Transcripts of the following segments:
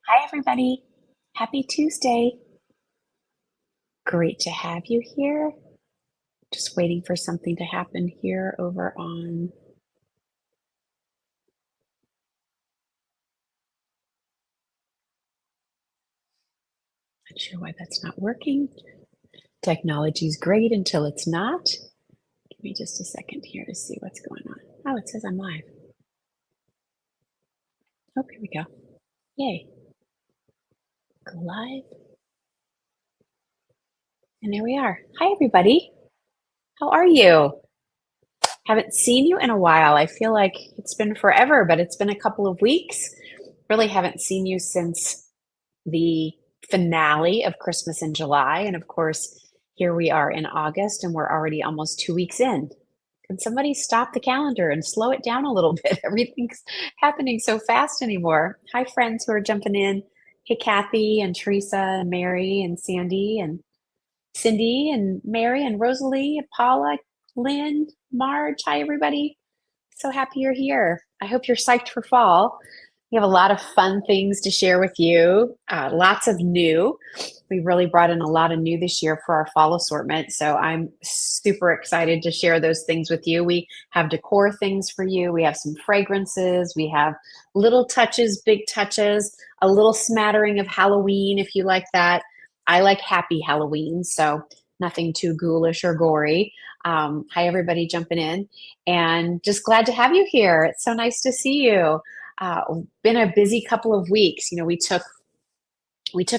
Hi, everybody. Happy Tuesday. Great to have you here. Just waiting for something to happen here over on. Not sure why that's not working. Technology's great until it's not. Give me just a second here to see what's going on. Oh, it says I'm live. Oh, here we go. Yay. Go live. And there we are. Hi, everybody. How are you? Haven't seen you in a while. I feel like it's been forever, but it's been a couple of weeks. Really haven't seen you since the finale of Christmas in July. And of course, here we are in August and we're already almost 2 weeks in. Can somebody stop the calendar and slow it down a little bit? Everything's happening so fast anymore. Hi, friends who are jumping in. Hey, Kathy and Teresa and Mary and Sandy and Cindy and Mary and Rosalie, Paula, Lynn, Marge. Hi, everybody. So happy you're here. I hope you're psyched for fall. We have a lot of fun things to share with you, lots of new. We really brought in a lot of new this year for our fall assortment. So I'm super excited to share those things with you. We have decor things for you. We have some fragrances. We have little touches, big touches, a little smattering of Halloween if you like that. I like happy Halloween, so nothing too ghoulish or gory. Hi, everybody jumping in, and just glad to have you here. It's so nice to see you. Been a busy couple of weeks. You know, we took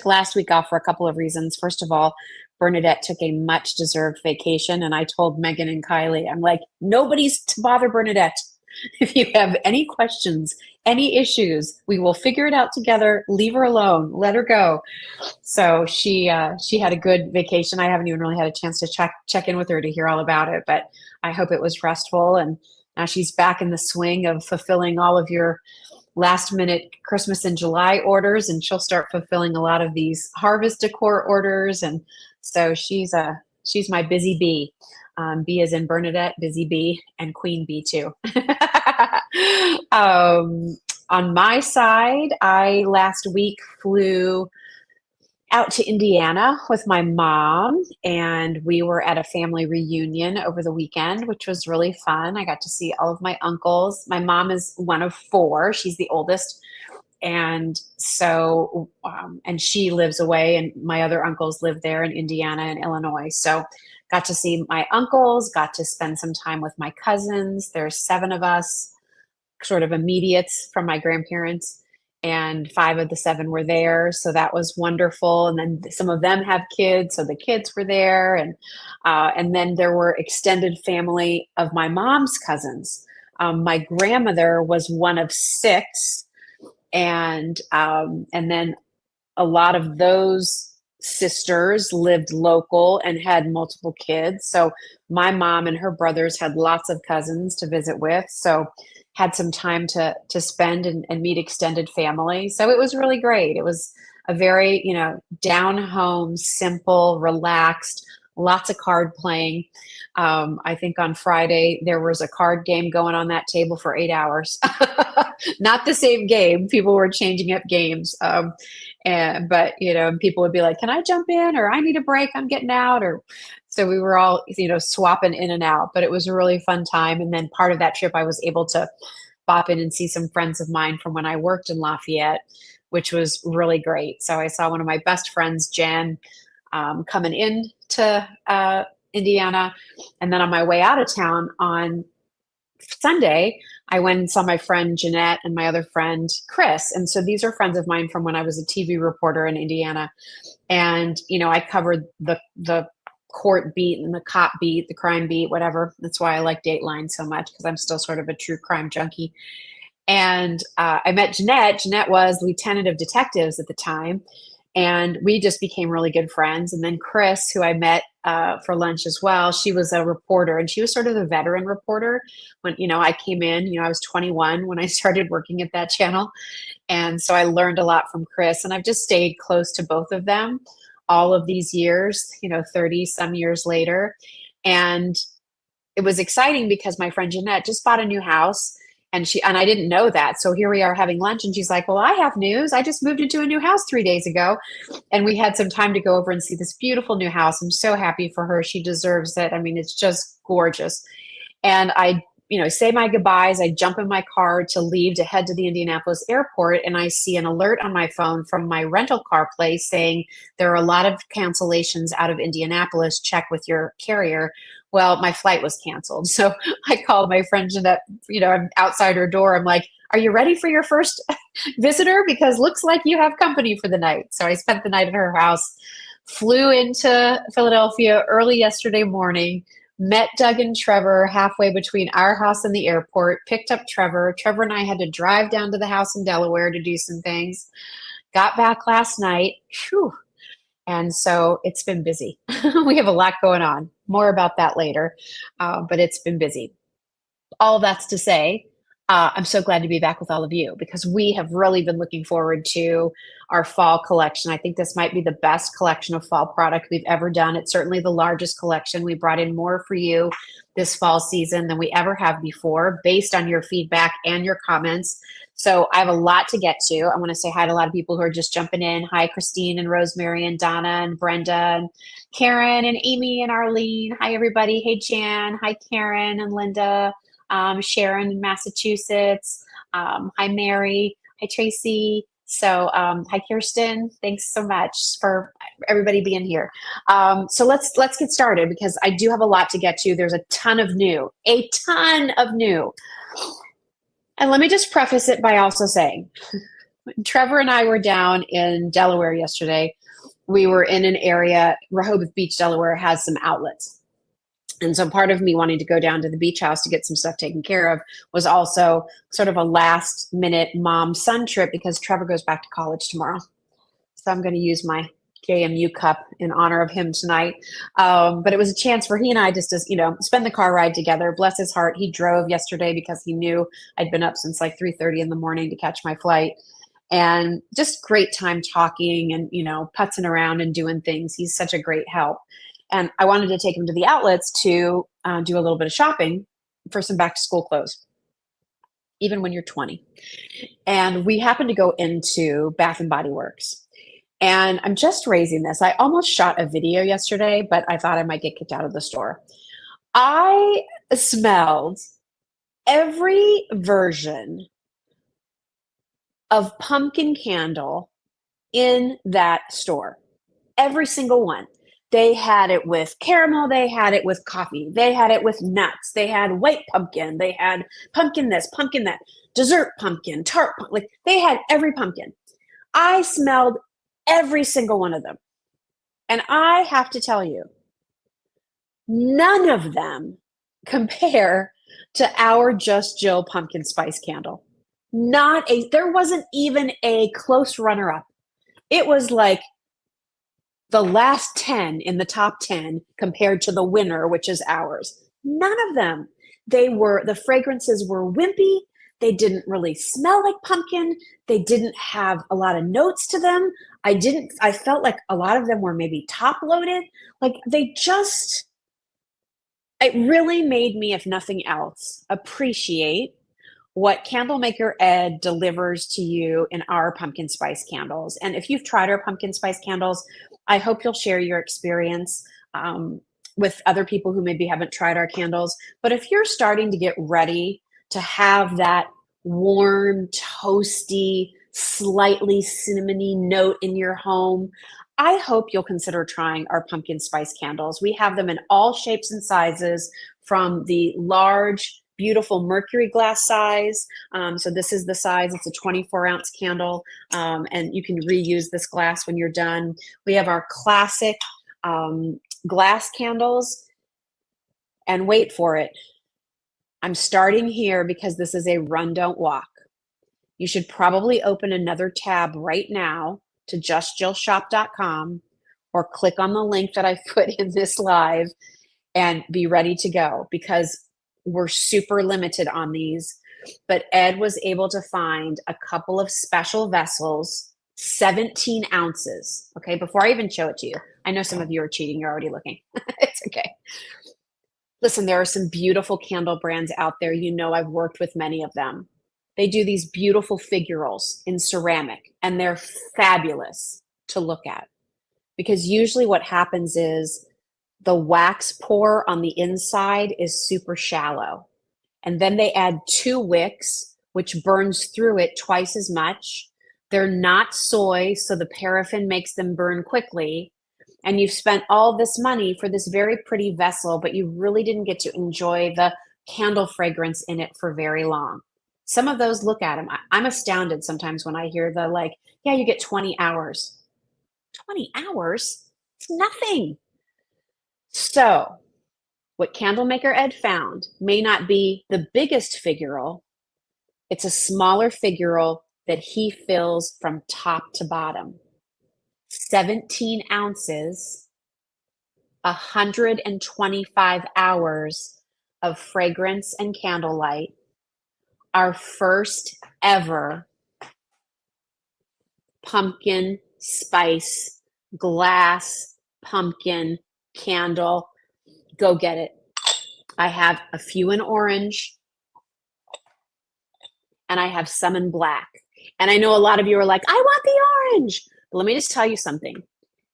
last week off for a couple of reasons. First of all, Bernadette took a much deserved vacation, and I told Megan and Kylie, I'm like, nobody's to bother Bernadette. If you have any questions, any issues, we will figure it out together. Leave her alone. Let her go. So she had a good vacation. I haven't even really had a chance to check in with her to hear all about it, but I hope it was restful. And now she's back in the swing of fulfilling all of your last minute Christmas in July orders, and she'll start fulfilling a lot of these harvest decor orders. And so she's my busy bee. Bee as in Bernadette, busy bee, and queen bee too. On my side, I last week flew out to Indiana with my mom, and we were at a family reunion over the weekend, which was really fun. I got to see all of my uncles. My mom is one of four, she's the oldest. And so, and she lives away, and my other uncles live there in Indiana and Illinois. So, got to see my uncles, got to spend some time with my cousins. There's seven of us, sort of immediates from my grandparents, and five of the seven were there, so that was wonderful. And then some of them have kids, so the kids were there. And then there were extended family of my mom's cousins. My grandmother was one of six, and then a lot of those sisters lived local and had multiple kids. So my mom and her brothers had lots of cousins to visit with. So had some time to spend and meet extended family. So it was really great. It was a very, down home, simple, relaxed, lots of card playing. I think on Friday there was a card game going on that table for 8 hours. Not the same game. People were changing up games. But people would be like, "Can I jump in?" or "I need a break. I'm getting out." Or so we were all swapping in and out. But it was a really fun time. And then part of that trip, I was able to bop in and see some friends of mine from when I worked in Lafayette, which was really great. So I saw one of my best friends, Jen, coming in to Indiana, and then on my way out of town on Sunday, I went and saw my friend Jeanette and my other friend Chris. And so these are friends of mine from when I was a TV reporter in Indiana. And, I covered the court beat and the cop beat, the crime beat, whatever. That's why I like Dateline so much, because I'm still sort of a true crime junkie. And I met Jeanette. Jeanette was lieutenant of detectives at the time. And we just became really good friends. And then Chris, who I met for lunch as well, she was a reporter, and she was sort of the veteran reporter. When I came in, I was 21 when I started working at that channel, and so I learned a lot from Chris. And I've just stayed close to both of them all of these years, 30 some years later. And it was exciting because my friend Jeanette just bought a new house, And I didn't know that. So here we are having lunch and she's like, well, I have news. I just moved into a new house 3 days ago. And we had some time to go over and see this beautiful new house. I'm so happy for her. She deserves it. I mean, it's just gorgeous. And I, say my goodbyes. I jump in my car to leave to head to the Indianapolis airport. And I see an alert on my phone from my rental car place saying there are a lot of cancellations out of Indianapolis. Check with your carrier. Well, my flight was canceled. So I called my friend Jeanette, I'm outside her door. I'm like, are you ready for your first visitor? Because looks like you have company for the night. So I spent the night at her house, flew into Philadelphia early yesterday morning, met Doug and Trevor halfway between our house and the airport, picked up Trevor. Trevor and I had to drive down to the house in Delaware to do some things. Got back last night. Whew. And so it's been busy. We have a lot going on. More about that later, but it's been busy. All that's to say, I'm so glad to be back with all of you because we have really been looking forward to our fall collection. I think this might be the best collection of fall product we've ever done. It's certainly the largest collection. We brought in more for you this fall season than we ever have before based on your feedback and your comments. So I have a lot to get to. I want to say hi to a lot of people who are just jumping in. Hi, Christine and Rosemary and Donna and Brenda and Karen and Amy and Arlene. Hi, everybody. Hey, Jan. Hi, Karen and Linda. Sharon in Massachusetts. Hi, Mary. Hi, Tracy. So hi, Kirsten. Thanks so much for everybody being here. So let's get started because I do have a lot to get to. There's a ton of new. And let me just preface it by also saying, Trevor and I were down in Delaware yesterday. We were in an area, Rehoboth Beach, Delaware has some outlets. And so part of me wanting to go down to the beach house to get some stuff taken care of was also sort of a last minute mom-son trip because Trevor goes back to college tomorrow. So I'm going to use my JMU cup in honor of him tonight. But it was a chance for he and I just to, spend the car ride together. Bless his heart. He drove yesterday because he knew I'd been up since like 3:30 in the morning to catch my flight. And just great time talking and, putzing around and doing things. He's such a great help. And I wanted to take him to the outlets to do a little bit of shopping for some back to school clothes, even when you're 20. And we happened to go into Bath and Body Works. And I'm just raising this. I almost shot a video yesterday, but I thought I might get kicked out of the store. I smelled every version of pumpkin candle in that store. Every single one. They had it with caramel. They had it with coffee. They had it with nuts. They had white pumpkin. They had pumpkin this, pumpkin that, dessert pumpkin, tart pumpkin. Like they had every pumpkin. I smelled every single one of them. And I have to tell you, none of them compare to our Just Jill pumpkin spice candle. There wasn't even a close runner-up. It was like the last 10 in the top 10 compared to the winner, which is ours. None of them. The fragrances were wimpy. They didn't really smell like pumpkin. They didn't have a lot of notes to them. I felt like a lot of them were maybe top loaded. Like it really made me, if nothing else, appreciate what Candlemaker Ed delivers to you in our pumpkin spice candles. And if you've tried our pumpkin spice candles, I hope you'll share your experience with other people who maybe haven't tried our candles. But if you're starting to get ready to have that warm, toasty, slightly cinnamony note in your home, I hope you'll consider trying our pumpkin spice candles. We have them in all shapes and sizes, from the large, beautiful mercury glass size. So this is the size. It's a 24-ounce candle, and you can reuse this glass when you're done. We have our classic glass candles, and wait for it. I'm starting here because this is a run, don't walk. You should probably open another tab right now to justjillshop.com or click on the link that I put in this live and be ready to go, because we're super limited on these. But Ed was able to find a couple of special vessels, 17 ounces. Okay, before I even show it to you, I know some of you are cheating. You're already looking. It's okay. Listen, there are some beautiful candle brands out there. You know, I've worked with many of them. They do these beautiful figurals in ceramic, and they're fabulous to look at because usually what happens is the wax pour on the inside is super shallow. And then they add two wicks, which burns through it twice as much. They're not soy, so the paraffin makes them burn quickly. And you've spent all this money for this very pretty vessel, but you really didn't get to enjoy the candle fragrance in it for very long. Some of those, look at them. I'm astounded sometimes when I hear the like, yeah, you get 20 hours. 20 hours? It's nothing. So, what Candlemaker Ed found may not be the biggest figural, it's a smaller figural that he fills from top to bottom. 17 ounces, 125 hours of fragrance and candlelight. Our first ever pumpkin spice glass pumpkin candle. Go get it. I have a few in orange and I have some in black. And I know a lot of you are like, I want the orange. But let me just tell you something.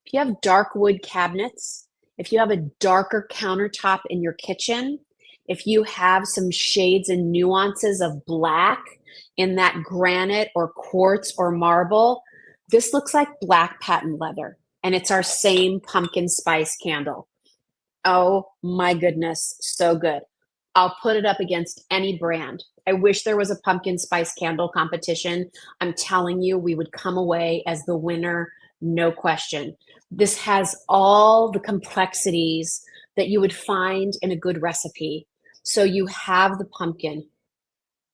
If you have dark wood cabinets, if you have a darker countertop in your kitchen, if you have some shades and nuances of black in that granite or quartz or marble, this looks like black patent leather. And it's our same pumpkin spice candle. Oh my goodness, so good. I'll put it up against any brand. I wish there was a pumpkin spice candle competition. I'm telling you, we would come away as the winner, no question. This has all the complexities that you would find in a good recipe. So you have the pumpkin,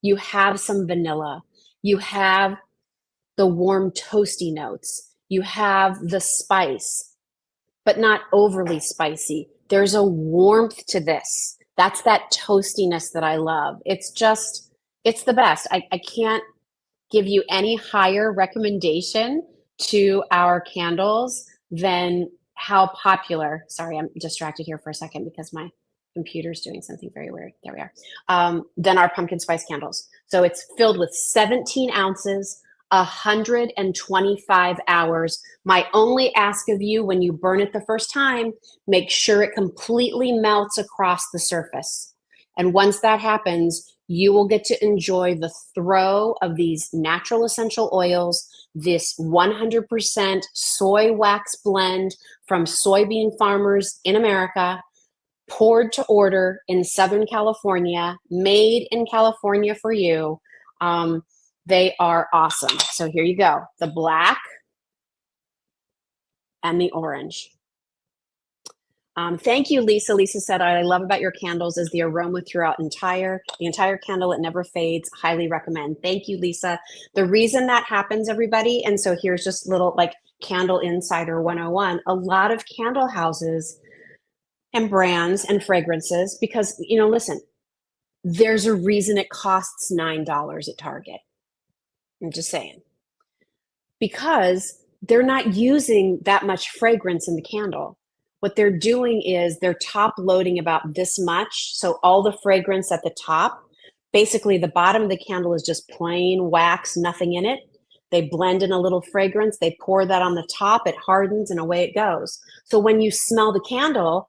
you have some vanilla, you have the warm toasty notes, you have the spice, but not overly spicy. There's a warmth to this. That's that toastiness that I love. It's just, it's the best. I can't give you any higher recommendation to our candles than how popular. Sorry, I'm distracted here for a second because my computer's doing something very weird. There we are. Than our pumpkin spice candles. So it's filled with 17 ounces, 125 hours. My only ask of you when you burn it the first time, make sure it completely melts across the surface. And once that happens, you will get to enjoy the throw of these natural essential oils, this 100% soy wax blend from soybean farmers in America, poured to order in Southern California, made in California for you. They are awesome. So here you go, the black and the orange. Thank you, Lisa. Lisa said, I love about your candles is the aroma throughout the entire candle. It never fades. Highly recommend. Thank you, Lisa. The reason that happens, everybody, and so here's just little like Candle Insider 101, a lot of candle houses and brands and fragrances, because, you know, listen, there's a reason it costs $9 at Target. I'm just saying. Because they're not using that much fragrance in the candle. What they're doing is they're top loading about this much. So all the fragrance at the top, basically the bottom of the candle is just plain wax, nothing in it. They blend in a little fragrance. They pour that on the top. It hardens and away it goes. So when you smell the candle,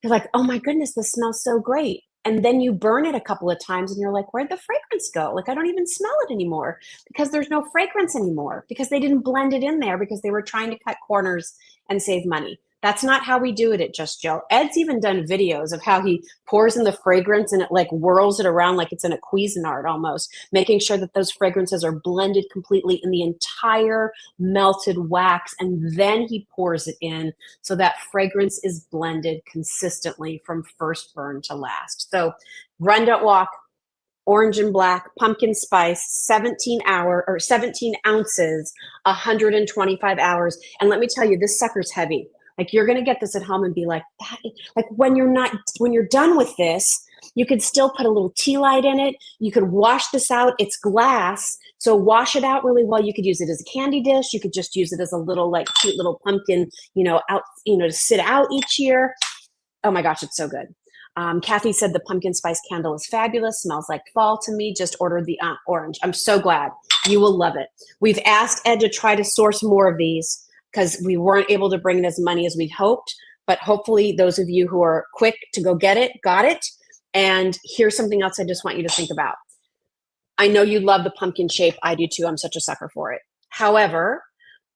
you're like, oh my goodness, this smells so great. And then you burn it a couple of times and you're like, where'd the fragrance go? Like, I don't even smell it anymore because there's no fragrance anymore because they didn't blend it in there because they were trying to cut corners and save money. That's not how we do it at Just Joe. Ed's even done videos of how he pours in the fragrance and it like whirls it around like it's in a Cuisinart almost, making sure that those fragrances are blended completely in the entire melted wax. And then he pours it in so that fragrance is blended consistently from first burn to last. So Run Don't Walk, orange and black, pumpkin spice, 17 ounces, 125 hours. And let me tell you, this sucker's heavy. Like, you're going to get this at home and be like, like when you're done with this, you could still put a little tea light in it. You could wash this out. It's glass. So wash it out really well. You could use it as a candy dish. You could just use it as a little like cute little pumpkin, out, to sit out each year. Oh my gosh, it's so good. Kathy said the pumpkin spice candle is fabulous, smells like fall to me. Just ordered the orange. I'm so glad. You will love it. We've asked Ed to try to source more of these because we weren't able to bring in as many as we'd hoped. But hopefully those of you who are quick to go get it, got it. And here's something else I just want you to think about. I know you love the pumpkin shape. I do too. I'm such a sucker for it. However,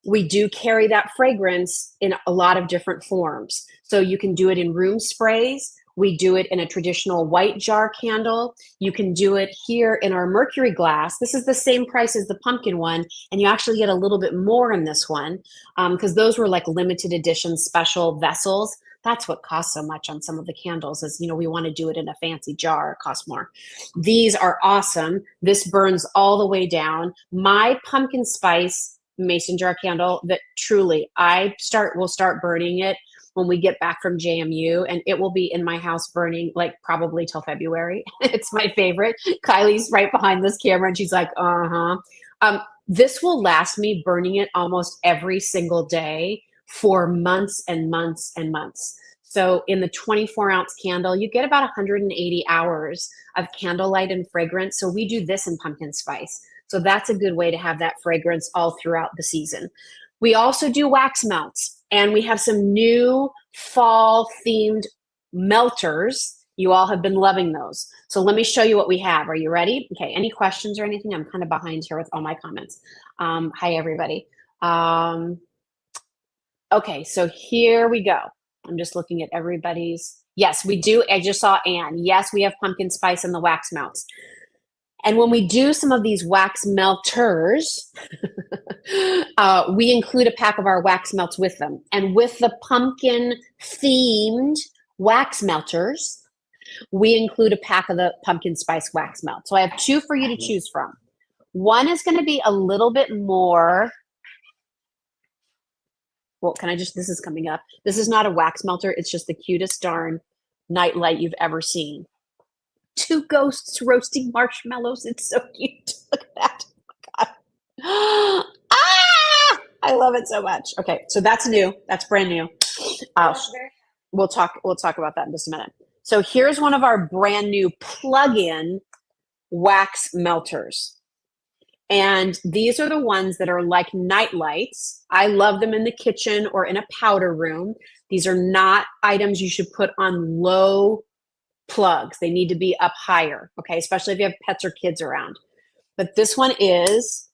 we do carry that fragrance in a lot of different forms. So you can do it in room sprays. We do it in a traditional white jar candle. You can do it here in our mercury glass. This is the same price as the pumpkin one, and you actually get a little bit more in this one because those were like limited edition special vessels. That's what costs so much on some of the candles is, you know, we want to do it in a fancy jar, it costs more. These are awesome. This burns all the way down. My pumpkin spice mason jar candle that truly we'll start burning it when we get back from JMU, and it will be in my house burning like probably till February. It's my favorite. Kylie's right behind this camera and she's like, this will last me burning it almost every single day for months and months and months. So in the 24-ounce candle, you get about 180 hours of candlelight and fragrance. So we do this in pumpkin spice. So that's a good way to have that fragrance all throughout the season. We also do wax melts, and we have some new fall themed melters. You all have been loving those. So let me show you what we have. Are you ready? Okay, any questions or anything? I'm kind of behind here with all my comments. Hi, everybody. Okay, so here we go. I'm just looking at everybody's. Yes, we do. I just saw Anne. Yes, we have pumpkin spice and the wax melts. And when we do some of these wax melters, we include a pack of our wax melts with them. And with the pumpkin themed wax melters, we include a pack of the pumpkin spice wax melt. So I have two for you to choose from. One is going to be a little bit more. Well, this is coming up. This is not a wax melter. It's just the cutest darn nightlight you've ever seen. Two ghosts roasting marshmallows. It's so cute. Look at that. Oh my God. Ah! I love it so much. Okay, so that's new. That's brand new. We'll talk about that in just a minute. So here's one of our brand new plug-in wax melters. And these are the ones that are like night lights. I love them in the kitchen or in a powder room. These are not items you should put on low plugs. They need to be up higher, okay? Especially if you have pets or kids around. But this one is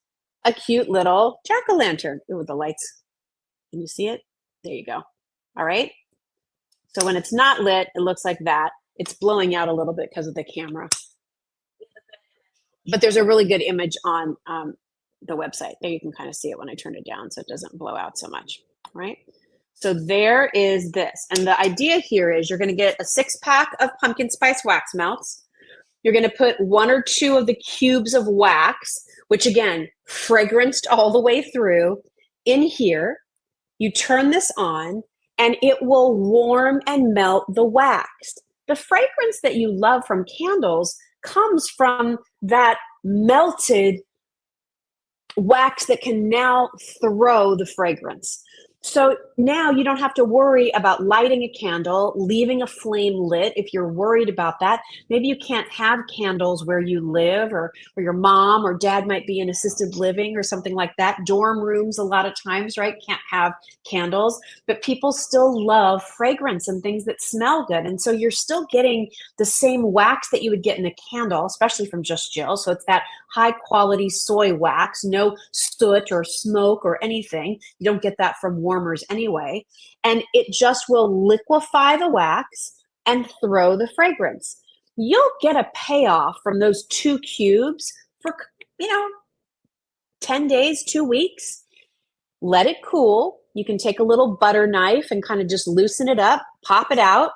a cute little jack-o'-lantern. Ooh, the lights. Can you see it? There you go. All right. So when it's not lit, it looks like that. It's blowing out a little bit because of the camera. But there's a really good image on the website. There you can kind of see it when I turn it down so it doesn't blow out so much, right? So there is this. And the idea here is you're going to get a 6-pack of pumpkin spice wax melts. You're going to put 1 or 2 of the cubes of wax, which again, fragranced all the way through, in here. You turn this on and it will warm and melt the wax. The fragrance that you love from candles comes from that melted wax that can now throw the fragrance. So now you don't have to worry about lighting a candle, leaving a flame lit if you're worried about that. Maybe you can't have candles where you live, or your mom or dad might be in assisted living or something like that. Dorm rooms a lot of times, right, can't have candles, but people still love fragrance and things that smell good. And so you're still getting the same wax that you would get in a candle, especially from Just Jill. So it's that high quality soy wax, no soot or smoke or anything. You don't get that from warmers anyway. And it just will liquefy the wax and throw the fragrance. You'll get a payoff from those 2 cubes for, 10 days, 2 weeks. Let it cool. You can take a little butter knife and kind of just loosen it up, pop it out,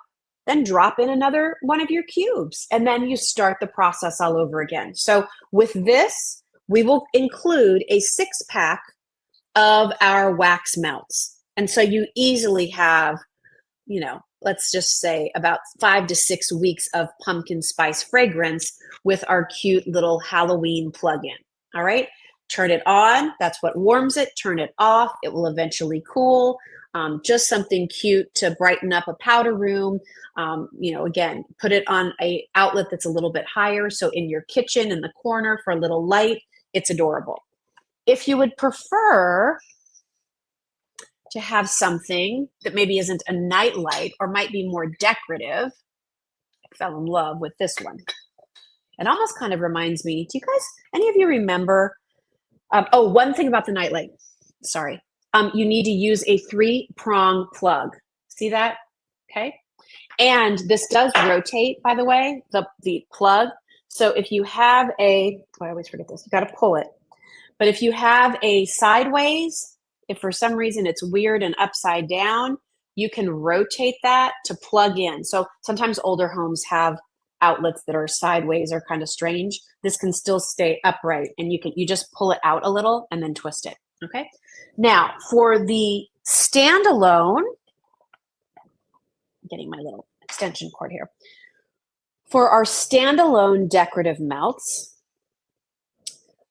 then drop in another one of your cubes. And then you start the process all over again. So with this, we will include a 6-pack of our wax melts. And so you easily have, let's just say about 5 to 6 weeks of pumpkin spice fragrance with our cute little Halloween plug-in. All right. Turn it on, that's what warms it. Turn it off, it will eventually cool. Just something cute to brighten up a powder room. Again, put it on a outlet that's a little bit higher. So in your kitchen, in the corner for a little light, it's adorable. If you would prefer to have something that maybe isn't a nightlight or might be more decorative, I fell in love with this one. It almost kind of reminds me, do you guys, any of you remember? One thing about the nightlight, sorry. You need to use a 3-prong plug. See that? Okay. And this does rotate, by the way, the plug. So if you have I always forget this, you got to pull it. But if you have a sideways, if for some reason it's weird and upside down, you can rotate that to plug in. So sometimes older homes have outlets that are sideways or kind of strange. This can still stay upright, and you just pull it out a little and then twist it. Okay. Now for the standalone, getting my little extension cord here. For our standalone decorative melts,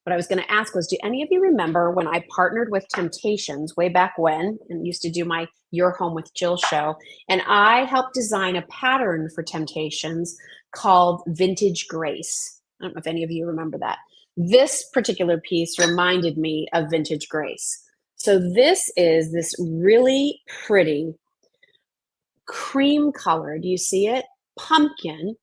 what I was going to ask was, do any of you remember when I partnered with Temptations way back when and used to do my Your Home with Jill show, and I helped design a pattern for Temptations called Vintage Grace. I don't know if any of you remember that. This particular piece reminded me of Vintage Grace. So this is this really pretty cream color. Do you see it? Pumpkin.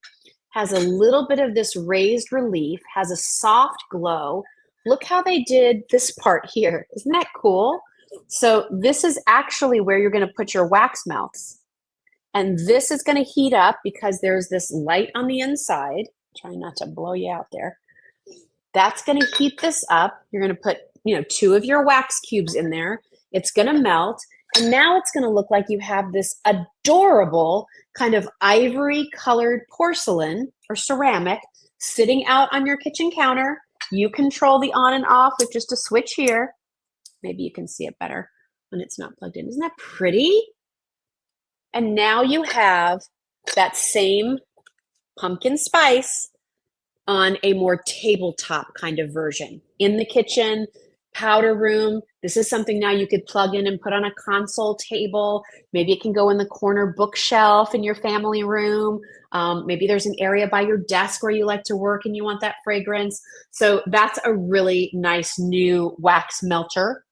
Has a little bit of this raised relief, has a soft glow. Look how they did this part here. Isn't that cool? So this is actually where you're going to put your wax melts. And this is going to heat up because there's this light on the inside. Trying not to blow you out there. That's going to heat this up. You're going to put, 2 of your wax cubes in there. It's going to melt. And now it's going to look like you have this adorable kind of ivory colored porcelain or ceramic sitting out on your kitchen counter. You control the on and off with just a switch here. Maybe you can see it better when it's not plugged in. Isn't that pretty? And now you have that same pumpkin spice on a more tabletop kind of version. In the kitchen, powder room. This is something now you could plug in and put on a console table. Maybe it can go in the corner bookshelf in your family room. Maybe there's an area by your desk where you like to work and you want that fragrance. So that's a really nice new wax melter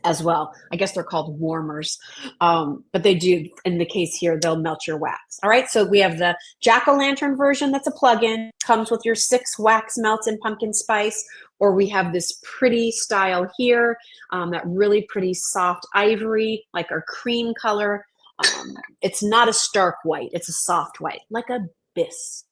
as well. I guess they're called warmers, but they do, in the case here, they'll melt your wax. All right, so we have the jack-o'-lantern version that's a plug-in, comes with your 6 wax melts in pumpkin spice, or we have this pretty style here, that really pretty soft ivory, like our cream color. It's not a stark white, it's a soft white, like a bisque.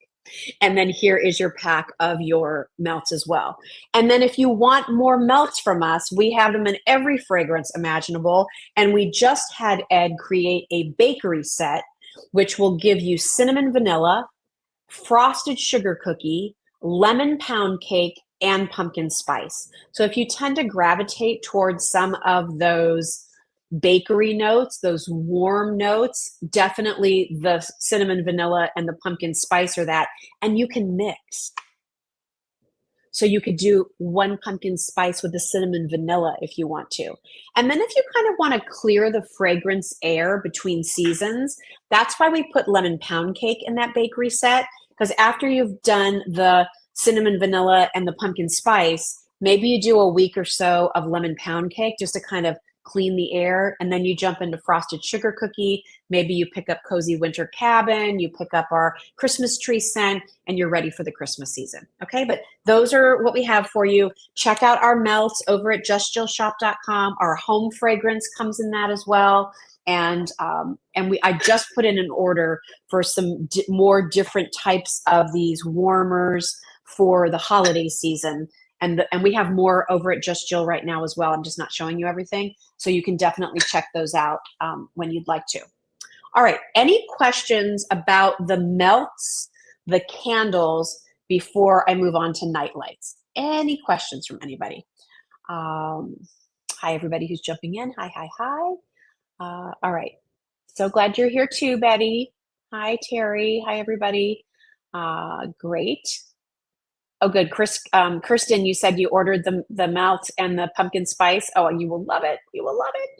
And then here is your pack of your melts as well. And then if you want more melts from us, we have them in every fragrance imaginable. And we just had Ed create a bakery set, which will give you cinnamon vanilla, frosted sugar cookie, lemon pound cake, and pumpkin spice. So if you tend to gravitate towards some of those bakery notes, those warm notes, definitely the cinnamon vanilla and the pumpkin spice are that. And you can mix. So you could do 1 pumpkin spice with the cinnamon vanilla if you want to. And then if you kind of want to clear the fragrance air between seasons, that's why we put lemon pound cake in that bakery set. Because after you've done the cinnamon vanilla and the pumpkin spice, maybe you do a week or so of lemon pound cake just to kind of clean the air, and then you jump into frosted sugar cookie. Maybe you pick up cozy winter cabin, you pick up our Christmas tree scent, and you're ready for the Christmas season. Okay, but those are what we have for you. Check out our melts over at justjillshop.com. Our home fragrance comes in that as well. And I just put in an order for some more different types of these warmers for the holiday season. And we have more over at Just Jill right now as well. I'm just not showing you everything. So you can definitely check those out when you'd like to. All right. Any questions about the melts, the candles, before I move on to nightlights? Any questions from anybody? Hi, everybody who's jumping in. Hi, hi, hi. All right. So glad you're here too, Betty. Hi, Terry. Hi, everybody. Great. Oh, good. Kristen, you said you ordered the melt and the pumpkin spice. Oh, you will love it. You will love it.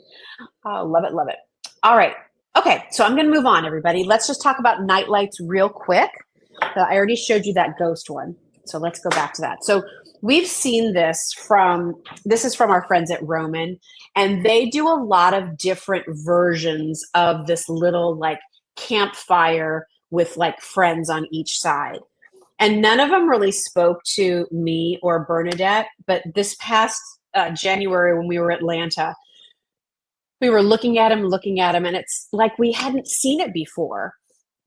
Oh, love it, love it. All right. Okay, so I'm going to move on, everybody. Let's just talk about night lights real quick. I already showed you that ghost one. So let's go back to that. So we've seen this is from our friends at Roman, and they do a lot of different versions of this little like campfire with like friends on each side. And none of them really spoke to me or Bernadette, but this past January when we were in Atlanta, we were looking at him, and it's like we hadn't seen it before,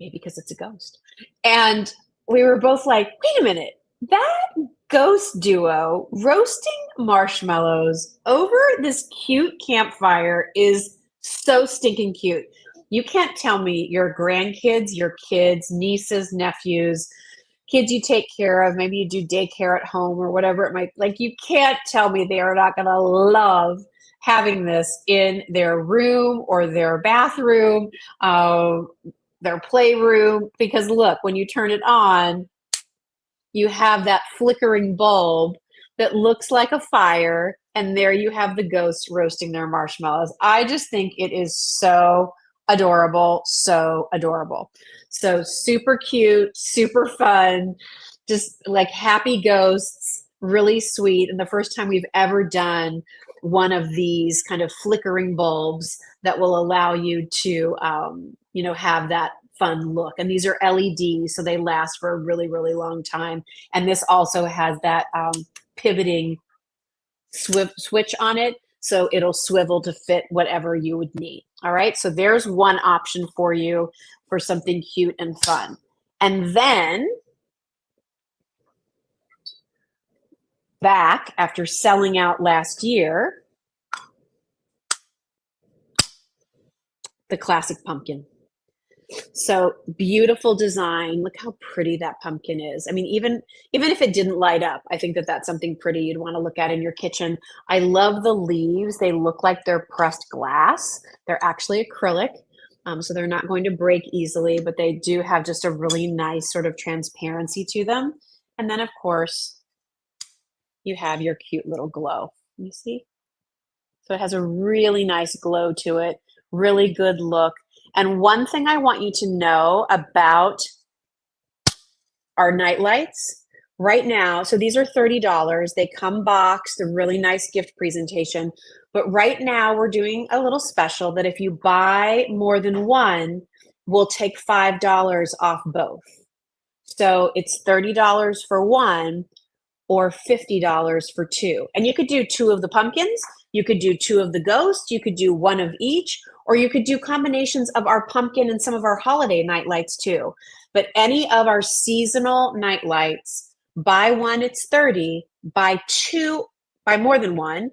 maybe because it's a ghost. And we were both like, wait a minute, that ghost duo roasting marshmallows over this cute campfire is so stinking cute. You can't tell me your grandkids, your kids, nieces, nephews, kids you take care of, maybe you do daycare at home or whatever it might, like, you can't tell me they are not going to love having this in their room or their bathroom, their playroom, because look, when you turn it on, you have that flickering bulb that looks like a fire, and there you have the ghosts roasting their marshmallows. I just think it is so adorable, so adorable. So super cute, super fun, just like happy ghosts, really sweet. And the first time we've ever done one of these kind of flickering bulbs that will allow you to, have that fun look. And these are LEDs, so they last for a really, really long time. And this also has that pivoting switch on it, so it'll swivel to fit whatever you would need. All right, so there's one option for you for something cute and fun. And then back after selling out last year, the classic pumpkin. So beautiful design. Look how pretty that pumpkin is. I mean, even if it didn't light up, I think that that's something pretty you'd want to look at in your kitchen. I love the leaves. They look like they're pressed glass. They're actually acrylic, so they're not going to break easily, but they do have just a really nice sort of transparency to them. And then, of course, you have your cute little glow. You see? So it has a really nice glow to it, really good look. And one thing I want you to know about our night lights right now, so these are $30. They come boxed, a really nice gift presentation. But right now we're doing a little special that if you buy more than one, we'll take $5 off both. So it's $30 for one or $50 for two. And you could do two of the pumpkins, you could do two of the ghosts, you could do one of each, or you could do combinations of our pumpkin and some of our holiday night lights too. But any of our seasonal night lights, buy one, it's 30, buy more than one,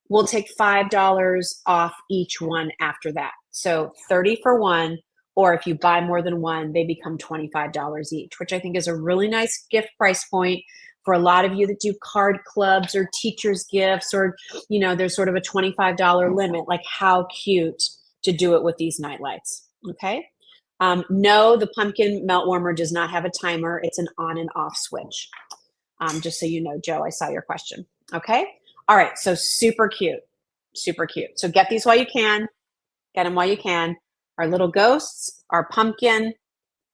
we'll take $5 off each one after that. So 30 for one, or if you buy more than one, they become $25 each, which I think is a really nice gift price point for a lot of you that do card clubs or teachers gifts, or, there's sort of a $25 limit. Like, how cute to do it with these night lights. Okay. No, the pumpkin melt warmer does not have a timer. It's an on and off switch. Just so you know, Joe, I saw your question. Okay. All right. So super cute, super cute. So get these while you can. Get them while you can. Our little ghosts, our pumpkin.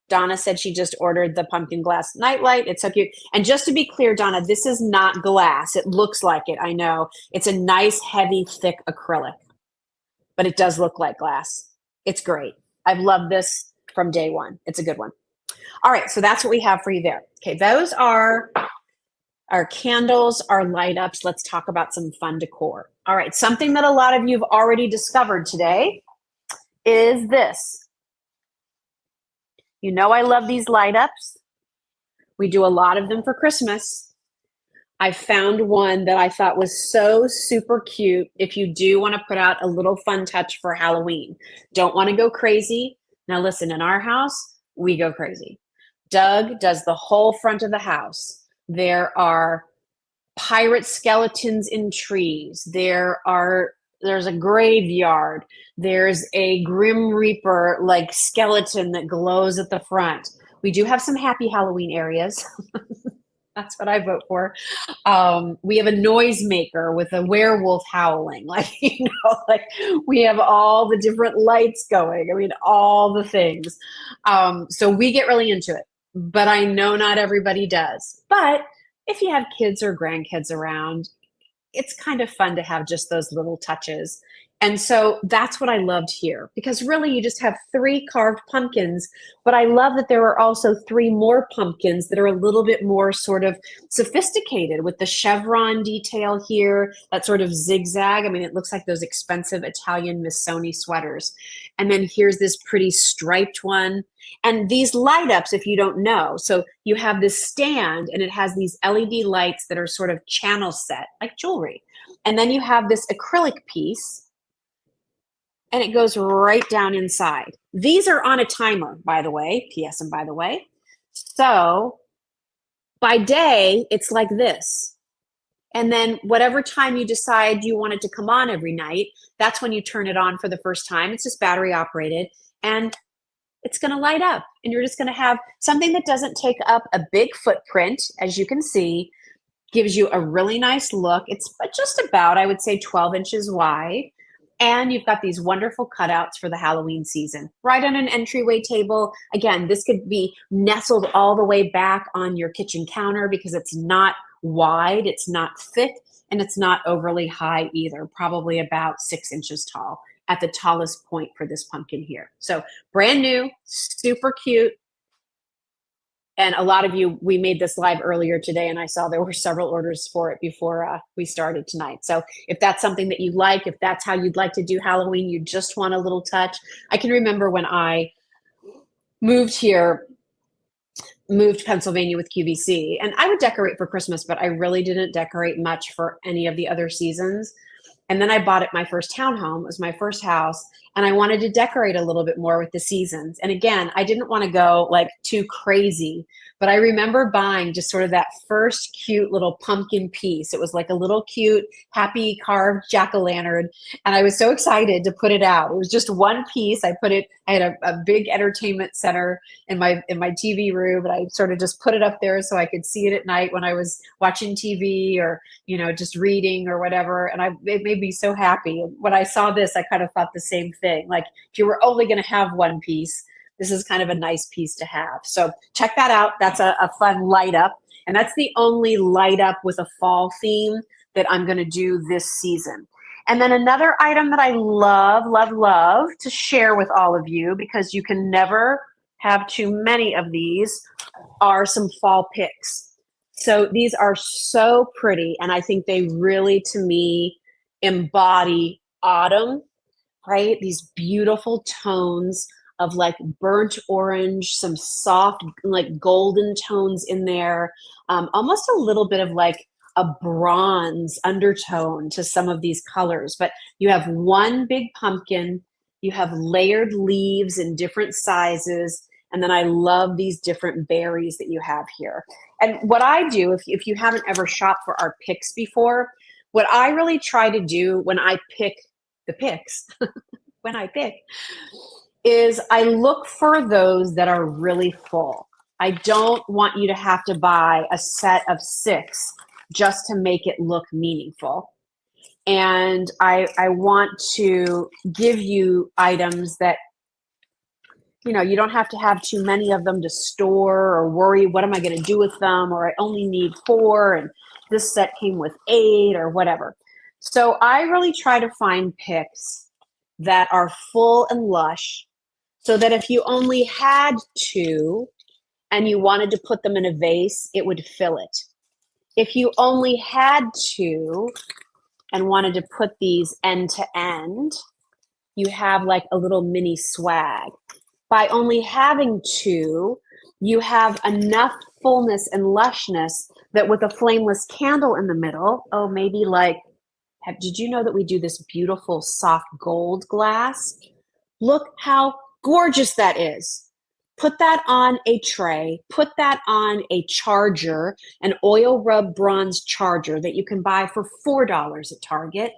Donna said she just ordered the pumpkin glass nightlight. It's so cute. And just to be clear, Donna, this is not glass. It looks like it. I know. It's a nice, heavy, thick acrylic, but it does look like glass. It's great. I've loved this from day one. It's a good one. All right, so that's what we have for you there. Okay, those are our candles, our light ups. Let's talk about some fun decor. All right, something that a lot of you have already discovered today is this. You know I love these light ups. We do a lot of them for Christmas. I found one that I thought was so super cute if you do want to put out a little fun touch for Halloween. Don't want to go crazy. Now listen, in our house, we go crazy. Doug does the whole front of the house. There are pirate skeletons in trees. There's a graveyard. There's a Grim Reaper like skeleton that glows at the front. We do have some happy Halloween areas. That's what I vote for. We have a noisemaker with a werewolf howling. Like, like we have all the different lights going. I mean, all the things. So we get really into it, but I know not everybody does. But if you have kids or grandkids around, it's kind of fun to have just those little touches. And so that's what I loved here because really you just have three carved pumpkins, but I love that there are also three more pumpkins that are a little bit more sort of sophisticated with the chevron detail here, that sort of zigzag. I mean, it looks like those expensive Italian Missoni sweaters. And then here's this pretty striped one. And these light ups, if you don't know, so you have this stand and it has these LED lights that are sort of channel set, like jewelry. And then you have this acrylic piece and it goes right down inside. These are on a timer, by the way, PS and by the way. So by day, it's like this. And then whatever time you decide you want it to come on every night, that's when you turn it on for the first time. It's just battery operated and it's going to light up. And you're just going to have something that doesn't take up a big footprint, as you can see, gives you a really nice look. It's just about, I would say, 12 inches wide. And you've got these wonderful cutouts for the Halloween season, right on an entryway table. Again, this could be nestled all the way back on your kitchen counter because it's not wide, it's not thick, and it's not overly high either, probably about 6 inches tall at the tallest point for this pumpkin here. So brand new, super cute. And a lot of you, we made this live earlier today, and I saw there were several orders for it before we started tonight. So if that's something that you like, if that's how you'd like to do Halloween, you just want a little touch. I can remember when I moved here, moved to Pennsylvania with QVC, and I would decorate for Christmas, but I really didn't decorate much for any of the other seasons. And then I bought it my first townhome. It was my first house. And I wanted to decorate a little bit more with the seasons. And again, I didn't want to go like too crazy, but I remember buying just sort of that first cute little pumpkin piece. It was like a little cute, happy carved jack-o'-lantern. And I was so excited to put it out. It was just one piece. I had a big entertainment center in my TV room, and I sort of just put it up there so I could see it at night when I was watching TV or, just reading or whatever. And it made me so happy. And when I saw this, I kind of thought the same thing. Like if you were only going to have one piece, this is kind of a nice piece to have. So check that out. That's a fun light up. And that's the only light up with a fall theme that I'm going to do this season. And then another item that I love, love, love to share with all of you, because you can never have too many of these, are some fall picks. So these are so pretty, and I think they really, to me, embody autumn, right? These beautiful tones of like burnt orange, some soft like golden tones in there, almost a little bit of like a bronze undertone to some of these colors. But you have one big pumpkin, you have layered leaves in different sizes, and then I love these different berries that you have here. And what I do, if you haven't ever shopped for our picks before, what I really try to do when I pick the picks, when I pick, is I look for those that are really full. I don't want you to have to buy a set of 6 just to make it look meaningful. And I want to give you items that, you don't have to have too many of them to store or worry, what am I going to do with them? Or I only need 4 and this set came with 8 or whatever. So I really try to find picks that are full and lush so that if you only had 2 and you wanted to put them in a vase, it would fill it. If you only had 2 and wanted to put these end to end, you have like a little mini swag. By only having 2, you have enough fullness and lushness that with a flameless candle in the middle, maybe like, did you know that we do this beautiful soft gold glass? Look how gorgeous that is. Put that on a tray, put that on a charger, an oil rub bronze charger that you can buy for $4 at Target.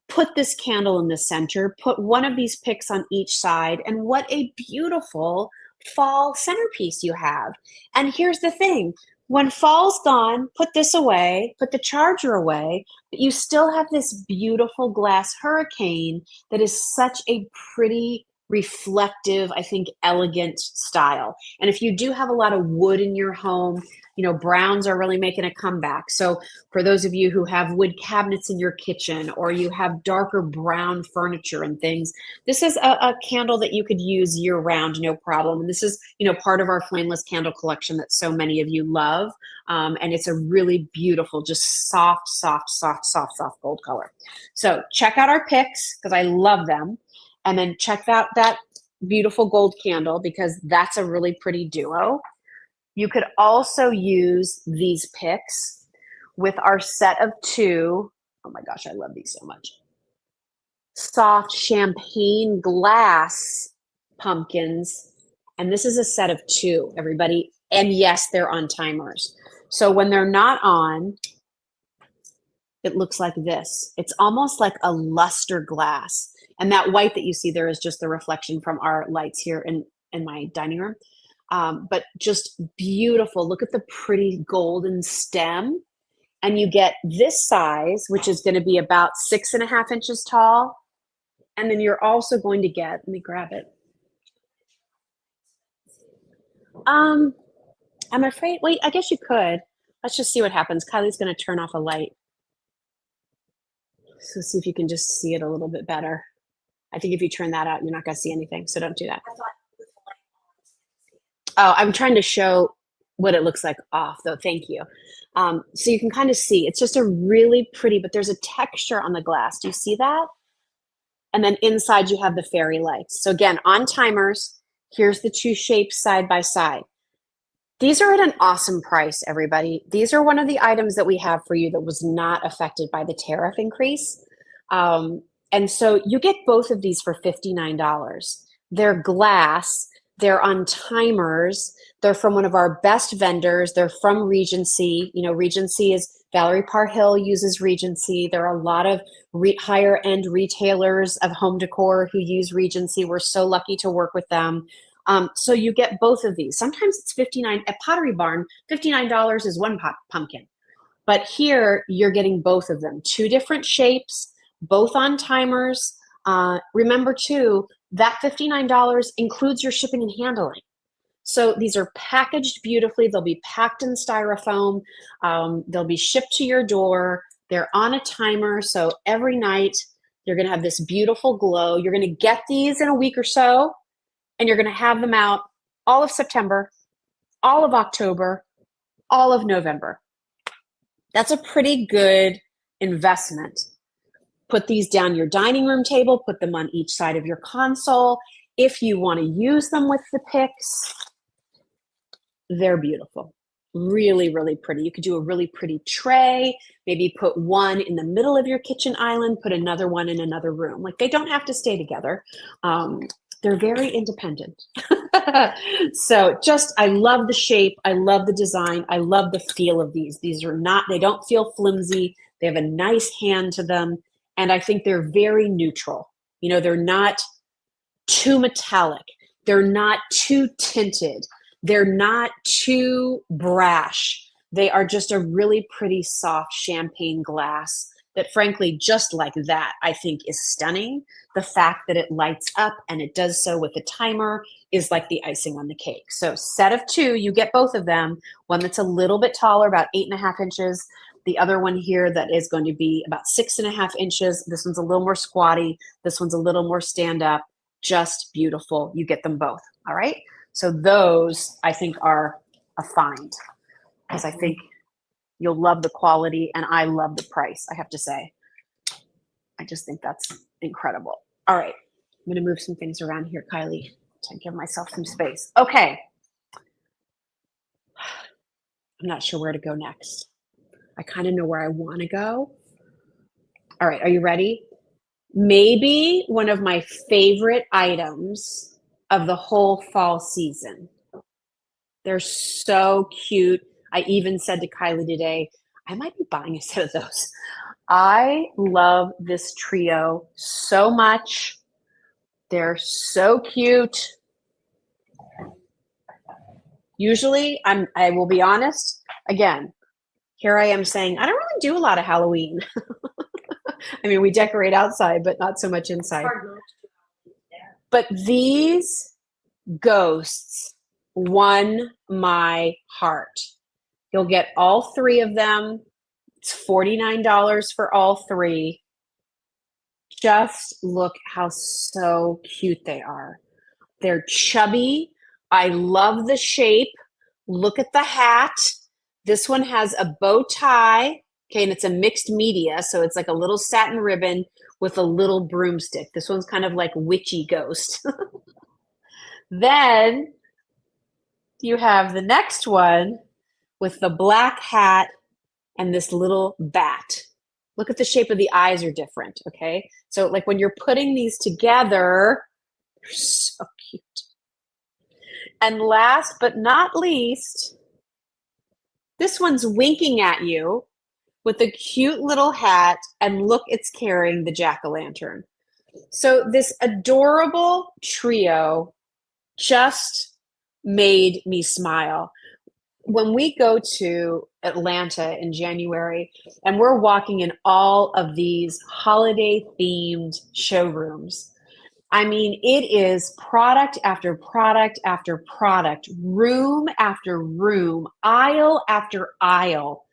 Put this candle in the center, put one of these picks on each side, and what a beautiful fall centerpiece you have. And here's the thing, When fall's gone, put this away, put the charger away, but you still have this beautiful glass hurricane that is such a pretty, reflective, I think, elegant style. And if you do have a lot of wood in your home, you know, browns are really making a comeback. So for those of you who have wood cabinets in your kitchen or you have darker brown furniture and things, this is a candle that you could use year round, no problem. And this is, you know, part of our flameless candle collection that so many of you love. And it's a really beautiful, just soft, soft, soft, soft, soft gold color. So check out our picks because I love them. And then check out that beautiful gold candle because that's a really pretty duo. You could also use these picks with our set of two. Oh my gosh, I love these so much. Soft champagne glass pumpkins. And this is a set of two, everybody. And yes, they're on timers. So when they're not on, it looks like this. It's almost like a luster glass. And that white that you see there is just the reflection from our lights here in my dining room. But just beautiful. Look at the pretty golden stem. And you get this size, which is going to be about 6.5 inches tall. And then you're also going to get, let me grab it. I'm afraid, wait, I guess you could. Let's just see what happens. Kylie's going to turn off a light. So see if you can just see it a little bit better. I think if you turn that out, you're not going to see anything. So don't do that. Oh, I'm trying to show what it looks like off though. Thank you. So you can kind of see, it's just a really pretty, but there's a texture on the glass. Do you see that? And then inside you have the fairy lights. So again, on timers, here's the two shapes side by side. These are at an awesome price, everybody. These are one of the items that we have for you that was not affected by the tariff increase. And so you get both of these for $59. They're glass, they're on timers, they're from one of our best vendors, they're from Regency. You know, Regency is, Valerie Parhill uses Regency. There are a lot of higher end retailers of home decor who use Regency. We're so lucky to work with them. So you get both of these. Sometimes it's $59 at Pottery Barn. $59 is one pumpkin, but here you're getting both of them, two different shapes, both on timers. Remember too, that $59 includes your shipping and handling. So these are packaged beautifully. They'll be packed in styrofoam. They'll be shipped to your door. They're on a timer. So every night you're going to have this beautiful glow. You're going to get these in a week or so. And you're going to have them out all of September, all of October, all of November. That's a pretty good investment. Put these down your dining room table, put them on each side of your console. If you want to use them with the picks, they're beautiful. Really, really pretty. You could do a really pretty tray, maybe put one in the middle of your kitchen island, put another one in another room. Like they don't have to stay together. They're very independent. So just, I love the shape. I love the design. I love the feel of these. These are not, they don't feel flimsy. They have a nice hand to them. And I think they're very neutral. You know, they're not too metallic. They're not too tinted. They're not too brash. They are just a really pretty soft champagne glass that frankly, just like that, I think is stunning. The fact that it lights up and it does so with a timer is like the icing on the cake. So set of two, you get both of them. One that's a little bit taller, about 8.5 inches. The other one here that is going to be about 6.5 inches. This one's a little more squatty. This one's a little more stand up. Just beautiful. You get them both. All right. So those I think are a find because I think you'll love the quality and I love the price, I have to say. I just think that's incredible. All right, I'm gonna move some things around here, Kylie, to give myself some space. Okay. I'm not sure where to go next. I kind of know where I wanna go. All right, are you ready? Maybe one of my favorite items of the whole fall season. They're so cute. I even said to Kylie today, I might be buying a set of those. I love this trio so much. They're so cute. Usually, I will be honest, Again, here I am saying, I don't really do a lot of Halloween. I mean, we decorate outside, but not so much inside. But these ghosts won my heart. You'll get all three of them. It's $49 for all three. Just look how so cute they are. They're chubby. I love the shape. Look at the hat. This one has a bow tie. Okay, and it's a mixed media, so it's like a little satin ribbon with a little broomstick. This one's kind of like witchy ghost. Then you have the next one with the black hat and this little bat. Look at the shape of the eyes are different, okay? So like when you're putting these together, they're so cute. And last but not least, this one's winking at you with a cute little hat, and look, it's carrying the jack-o'-lantern. So this adorable trio just made me smile. When we go to Atlanta in January and we're walking in all of these holiday themed showrooms, I mean, it is product after product after product, room after room, aisle after aisle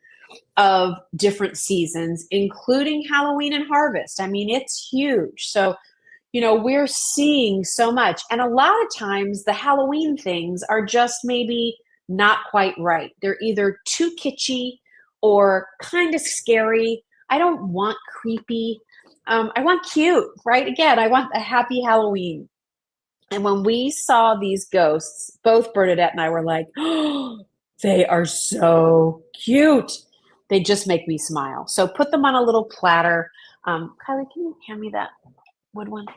of different seasons, including Halloween and Harvest. I mean, it's huge. So, we're seeing so much. And a lot of times the Halloween things are just maybe not quite right. They're either too kitschy or kind of scary. I don't want creepy. I want cute, right? Again, I want a happy Halloween. And when we saw these ghosts, both Bernadette and I were like, oh, they are so cute. They just make me smile. So put them on a little platter. Kylie, can you hand me that wood one?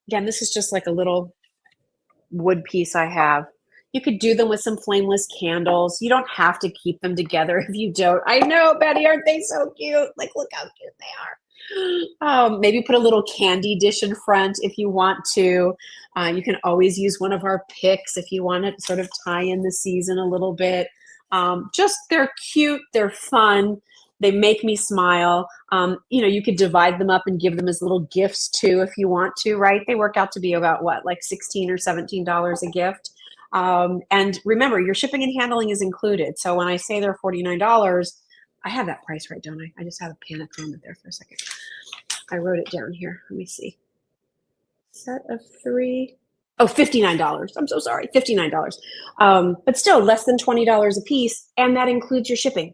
Again, this is just like a little wood piece I have. You could do them with some flameless candles. You don't have to keep them together if you don't. I know, Betty, aren't they so cute? Like, look how cute they are. Maybe put a little candy dish in front if you want to. You can always use one of our picks if you want to sort of tie in the season a little bit. Just they're cute, they're fun, they make me smile. You could divide them up and give them as little gifts too if you want to, right? They work out to be about what, like $16 or $17 a gift. And remember, your shipping and handling is included. So when I say they're $49, I have that price right, don't I? I just had a panic moment there for a second. I wrote it down here. Let me see. Set of three. Oh, $59. I'm so sorry. $59. But still less than $20 a piece. And that includes your shipping.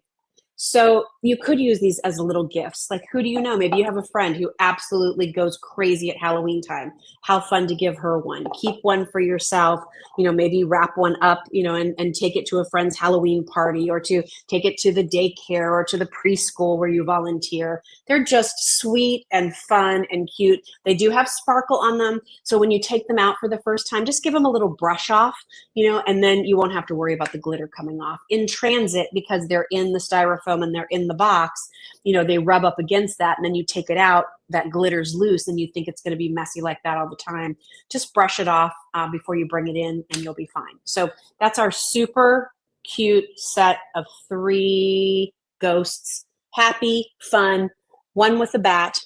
So you could use these as little gifts. Like, who do you know? Maybe you have a friend who absolutely goes crazy at Halloween time. How fun to give her one. Keep one for yourself. Maybe wrap one up, and take it to a friend's Halloween party, or to take it to the daycare or to the preschool where you volunteer. They're just sweet and fun and cute. They do have sparkle on them. So when you take them out for the first time, just give them a little brush off, and then you won't have to worry about the glitter coming off. In transit, because they're in the styrofoam and they're in the box, they rub up against that, and then you take it out, that glitter's loose, and you think it's going to be messy like that all the time. Just brush it off before you bring it in, and you'll be fine. So that's our super cute set of three ghosts. Happy, fun, one with a bat,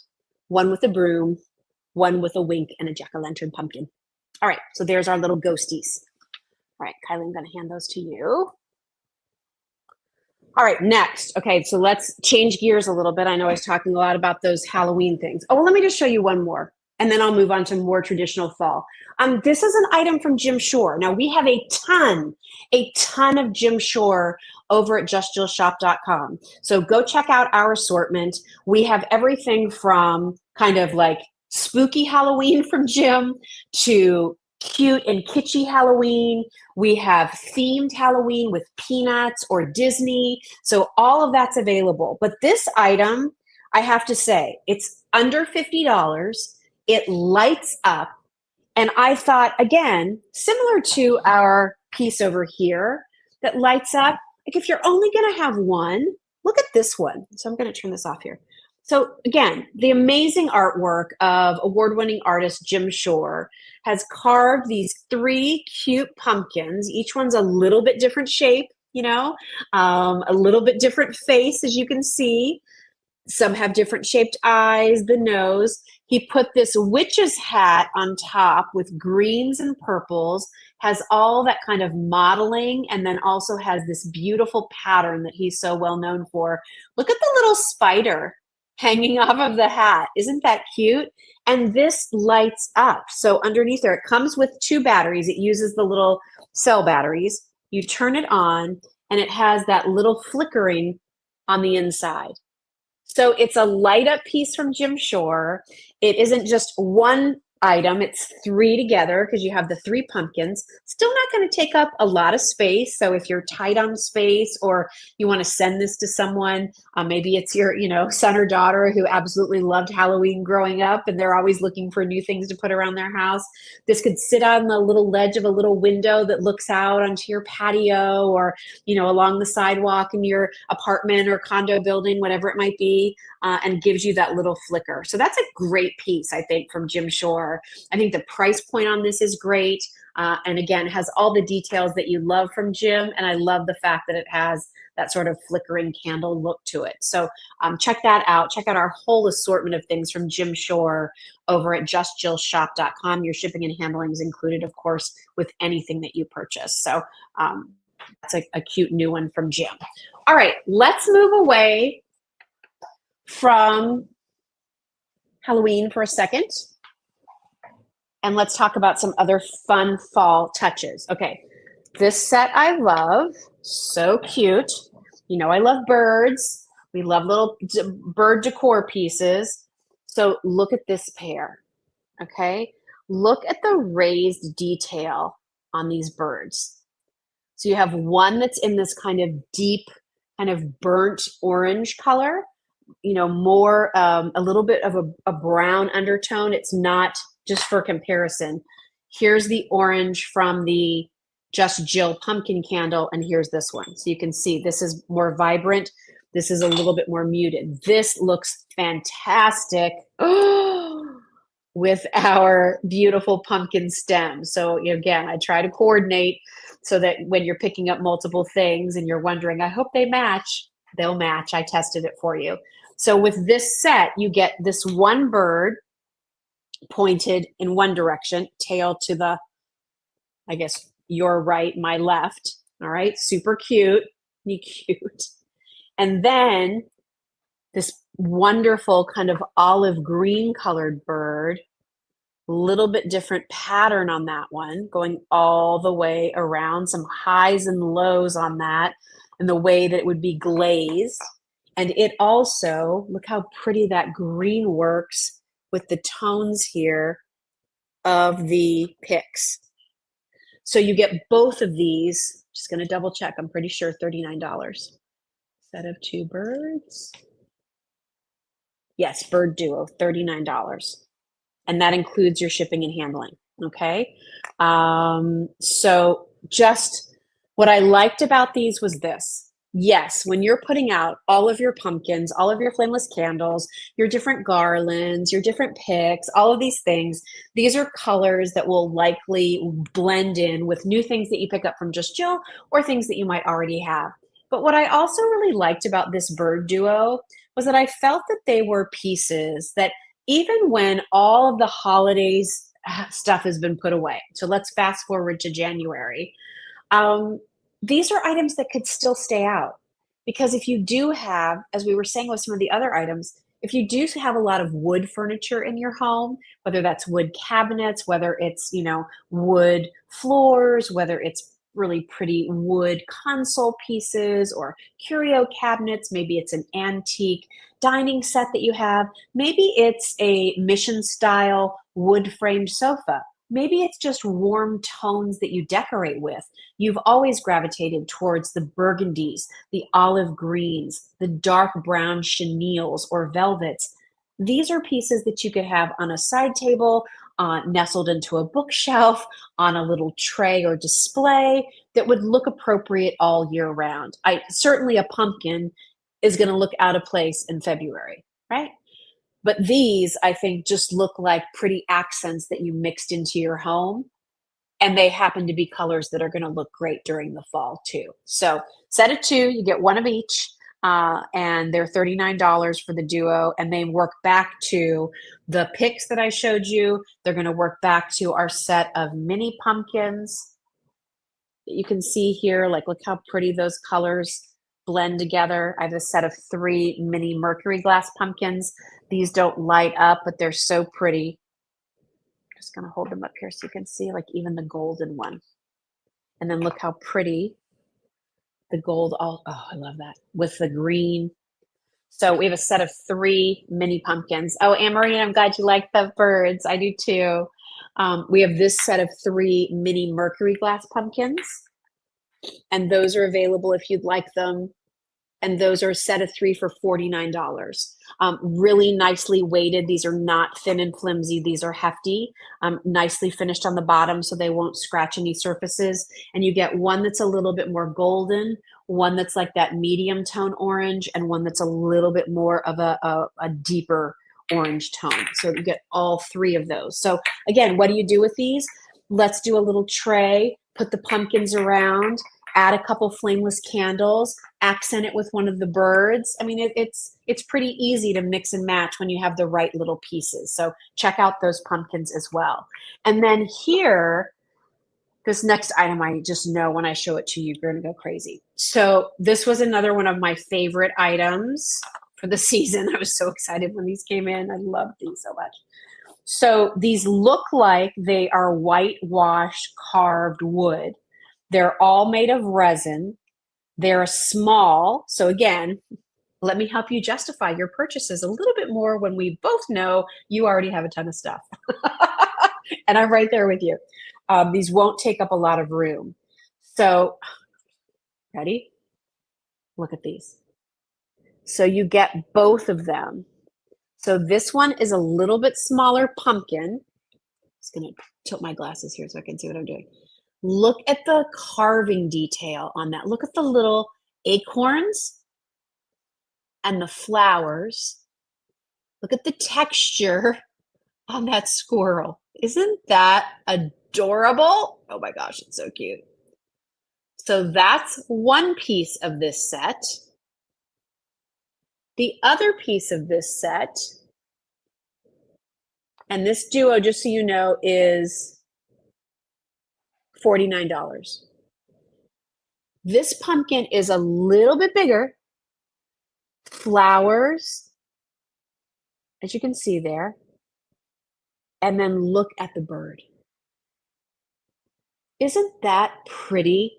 one with a broom, one with a wink, and a jack-o'-lantern pumpkin. All right, so there's our little ghosties. All right, Kylie, I'm going to hand those to you. All right, next. Okay, so let's change gears a little bit. I know I was talking a lot about those Halloween things. Oh, well, let me just show you one more, and then I'll move on to more traditional fall. This is an item from Jim Shore. Now, we have a ton of Jim Shore over at justjillshop.com. So go check out our assortment. We have everything from kind of like spooky Halloween from Jim to cute and kitschy Halloween. We have themed Halloween with Peanuts or Disney. So all of that's available. But this item, I have to say, it's under $50. It lights up. And I thought, again, similar to our piece over here that lights up, like if you're only going to have one, look at this one. So I'm going to turn this off here. So again, the amazing artwork of award-winning artist Jim Shore has carved these three cute pumpkins. Each one's a little bit different shape. a little bit different face, as you can see. Some have different shaped eyes, the nose. He put this witch's hat on top with greens and purples, has all that kind of modeling, and then also has this beautiful pattern that he's so well known for. Look at the little spider hanging off of the hat. Isn't that cute? And this lights up. So underneath there, it comes with two batteries. It uses the little cell batteries. You turn it on, and it has that little flickering on the inside. So it's a light up piece from Jim Shore. It isn't just one item, it's three together because you have the three pumpkins. Still not going to take up a lot of space. So if you're tight on space or you want to send this to someone, maybe it's your, son or daughter who absolutely loved Halloween growing up and they're always looking for new things to put around their house. This could sit on the little ledge of a little window that looks out onto your patio or, along the sidewalk in your apartment or condo building, whatever it might be, and gives you that little flicker. So that's a great piece, I think, from Jim Shore. I think the price point on this is great. And again, has all the details that you love from Jim. And I love the fact that it has that sort of flickering candle look to it. So check that out. Check out our whole assortment of things from Jim Shore over at justjillshop.com. Your shipping and handling is included, of course, with anything that you purchase. So that's a cute new one from Jim. All right, let's move away from Halloween for a second. And let's talk about some other fun fall touches. Okay, this set I love, so cute. I love birds. We love little bird decor pieces. So look at this pair, okay? Look at the raised detail on these birds. So you have one that's in this kind of deep, kind of burnt orange color, more a little bit of a brown undertone. It's not, just for comparison, here's the orange from the Just Jill pumpkin candle, and here's this one. So you can see this is more vibrant. This is a little bit more muted. This looks fantastic with our beautiful pumpkin stem. So again, I try to coordinate so that when you're picking up multiple things and you're wondering, I hope they match, they'll match. I tested it for you. So with this set, you get this one bird pointed in one direction, tail to the, I guess, your right, my left. All right, super cute, cute. And then this wonderful kind of olive green colored bird, a little bit different pattern on that one, going all the way around, some highs and lows on that, and the way that it would be glazed. And it also, look how pretty that green works with the tones here of the picks. So you get both of these. Just going to double check. I'm pretty sure $39. Set of two birds. Yes, bird duo, $39. And that includes your shipping and handling. Okay. So just what I liked about these was this. Yes, when you're putting out all of your pumpkins, all of your flameless candles, your different garlands, your different picks, all of these things, these are colors that will likely blend in with new things that you pick up from Just Jill or things that you might already have. But what I also really liked about this bird duo was that I felt that they were pieces that even when all of the holidays stuff has been put away, so let's fast forward to January, these are items that could still stay out. Because if you do have, as we were saying with some of the other items, if you do have a lot of wood furniture in your home, whether that's wood cabinets, whether it's, wood floors, whether it's really pretty wood console pieces or curio cabinets, maybe it's an antique dining set that you have, maybe it's a mission style wood framed sofa. Maybe it's just warm tones that you decorate with. You've always gravitated towards the burgundies, the olive greens, the dark brown chenilles or velvets. These are pieces that you could have on a side table, nestled into a bookshelf, on a little tray or display that would look appropriate all year round. Certainly a pumpkin is going to look out of place in February, right? But these, I think, just look like pretty accents that you mixed into your home. And they happen to be colors that are going to look great during the fall too. So set of two, you get one of each. And they're $39 for the duo, and they work back to the picks that I showed you. They're going to work back to our set of mini pumpkins that you can see here. Like, look how pretty those colors blend together. I have a set of 3 mini mercury glass pumpkins. These don't light up, but they're so pretty. I'm just going to hold them up here so you can see, like, even the golden one. And then look how pretty the gold, oh, I love that, with the green. So we have a set of 3 mini pumpkins. Oh, Anne-Marie, I'm glad you like the birds. I do too. We have this set of 3 mini mercury glass pumpkins, and those are available if you'd like them. And those are a set of 3 for $49. Really nicely weighted. These are not thin and flimsy. These are hefty, nicely finished on the bottom so they won't scratch any surfaces. And you get one that's a little bit more golden, one that's like that medium tone orange, and one that's a little bit more of a deeper orange tone. So you get all 3 of those. So again, what do you do with these? Let's do a little tray, put the pumpkins around, add a couple flameless candles, accent it with one of the birds. I mean, it's pretty easy to mix and match when you have the right little pieces. So check out those pumpkins as well. And then here, this next item, I just know when I show it to you, you're gonna go crazy. So this was another one of my favorite items for the season. I was so excited when these came in. I loved these so much. So these look like they are whitewashed carved wood. They're all made of resin. They're small. So again, let me help you justify your purchases a little bit more when we both know you already have a ton of stuff. And I'm right there with you. These won't take up a lot of room. So, ready? Look at these. So you get both of them. So this one is a little bit smaller pumpkin. I'm just going to tilt my glasses here so I can see what I'm doing. Look at the carving detail on that. Look at the little acorns and the flowers. Look at the texture on that squirrel. Isn't that adorable? Oh my gosh, it's so cute. So that's one piece of this set. The other piece of this set, and this duo, just so you know, is $49. This pumpkin is a little bit bigger. Flowers, as you can see there. And then look at the bird. Isn't that pretty?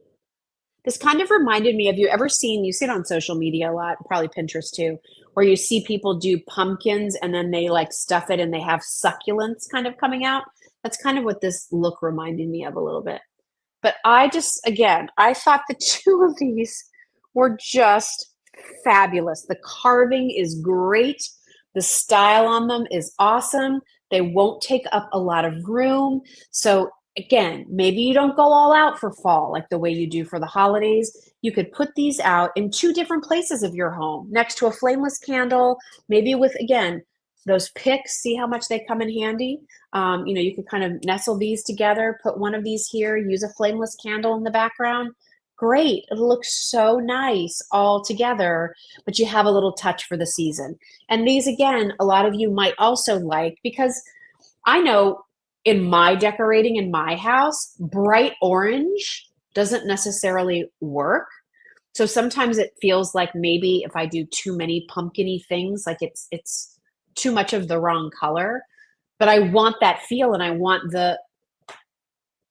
This kind of reminded me, have you ever seen, you see it on social media a lot, probably Pinterest too, where you see people do pumpkins and then they like stuff it and they have succulents kind of coming out. That's kind of what this look reminded me of a little bit. But I just, again, I thought the 2 of these were just fabulous. The carving is great. The style on them is awesome. They won't take up a lot of room. So again, maybe you don't go all out for fall like the way you do for the holidays. You could put these out in 2 different places of your home, next to a flameless candle, maybe with, again, those picks. See how much they come in handy? You could kind of nestle these together, put one of these here, use a flameless candle in the background. Great. It looks so nice all together, but you have a little touch for the season. And these, again, a lot of you might also like, because I know in my decorating in my house, bright orange doesn't necessarily work. So sometimes it feels like maybe if I do too many pumpkin-y things, like it's too much of the wrong color. But I want that feel, and I want the,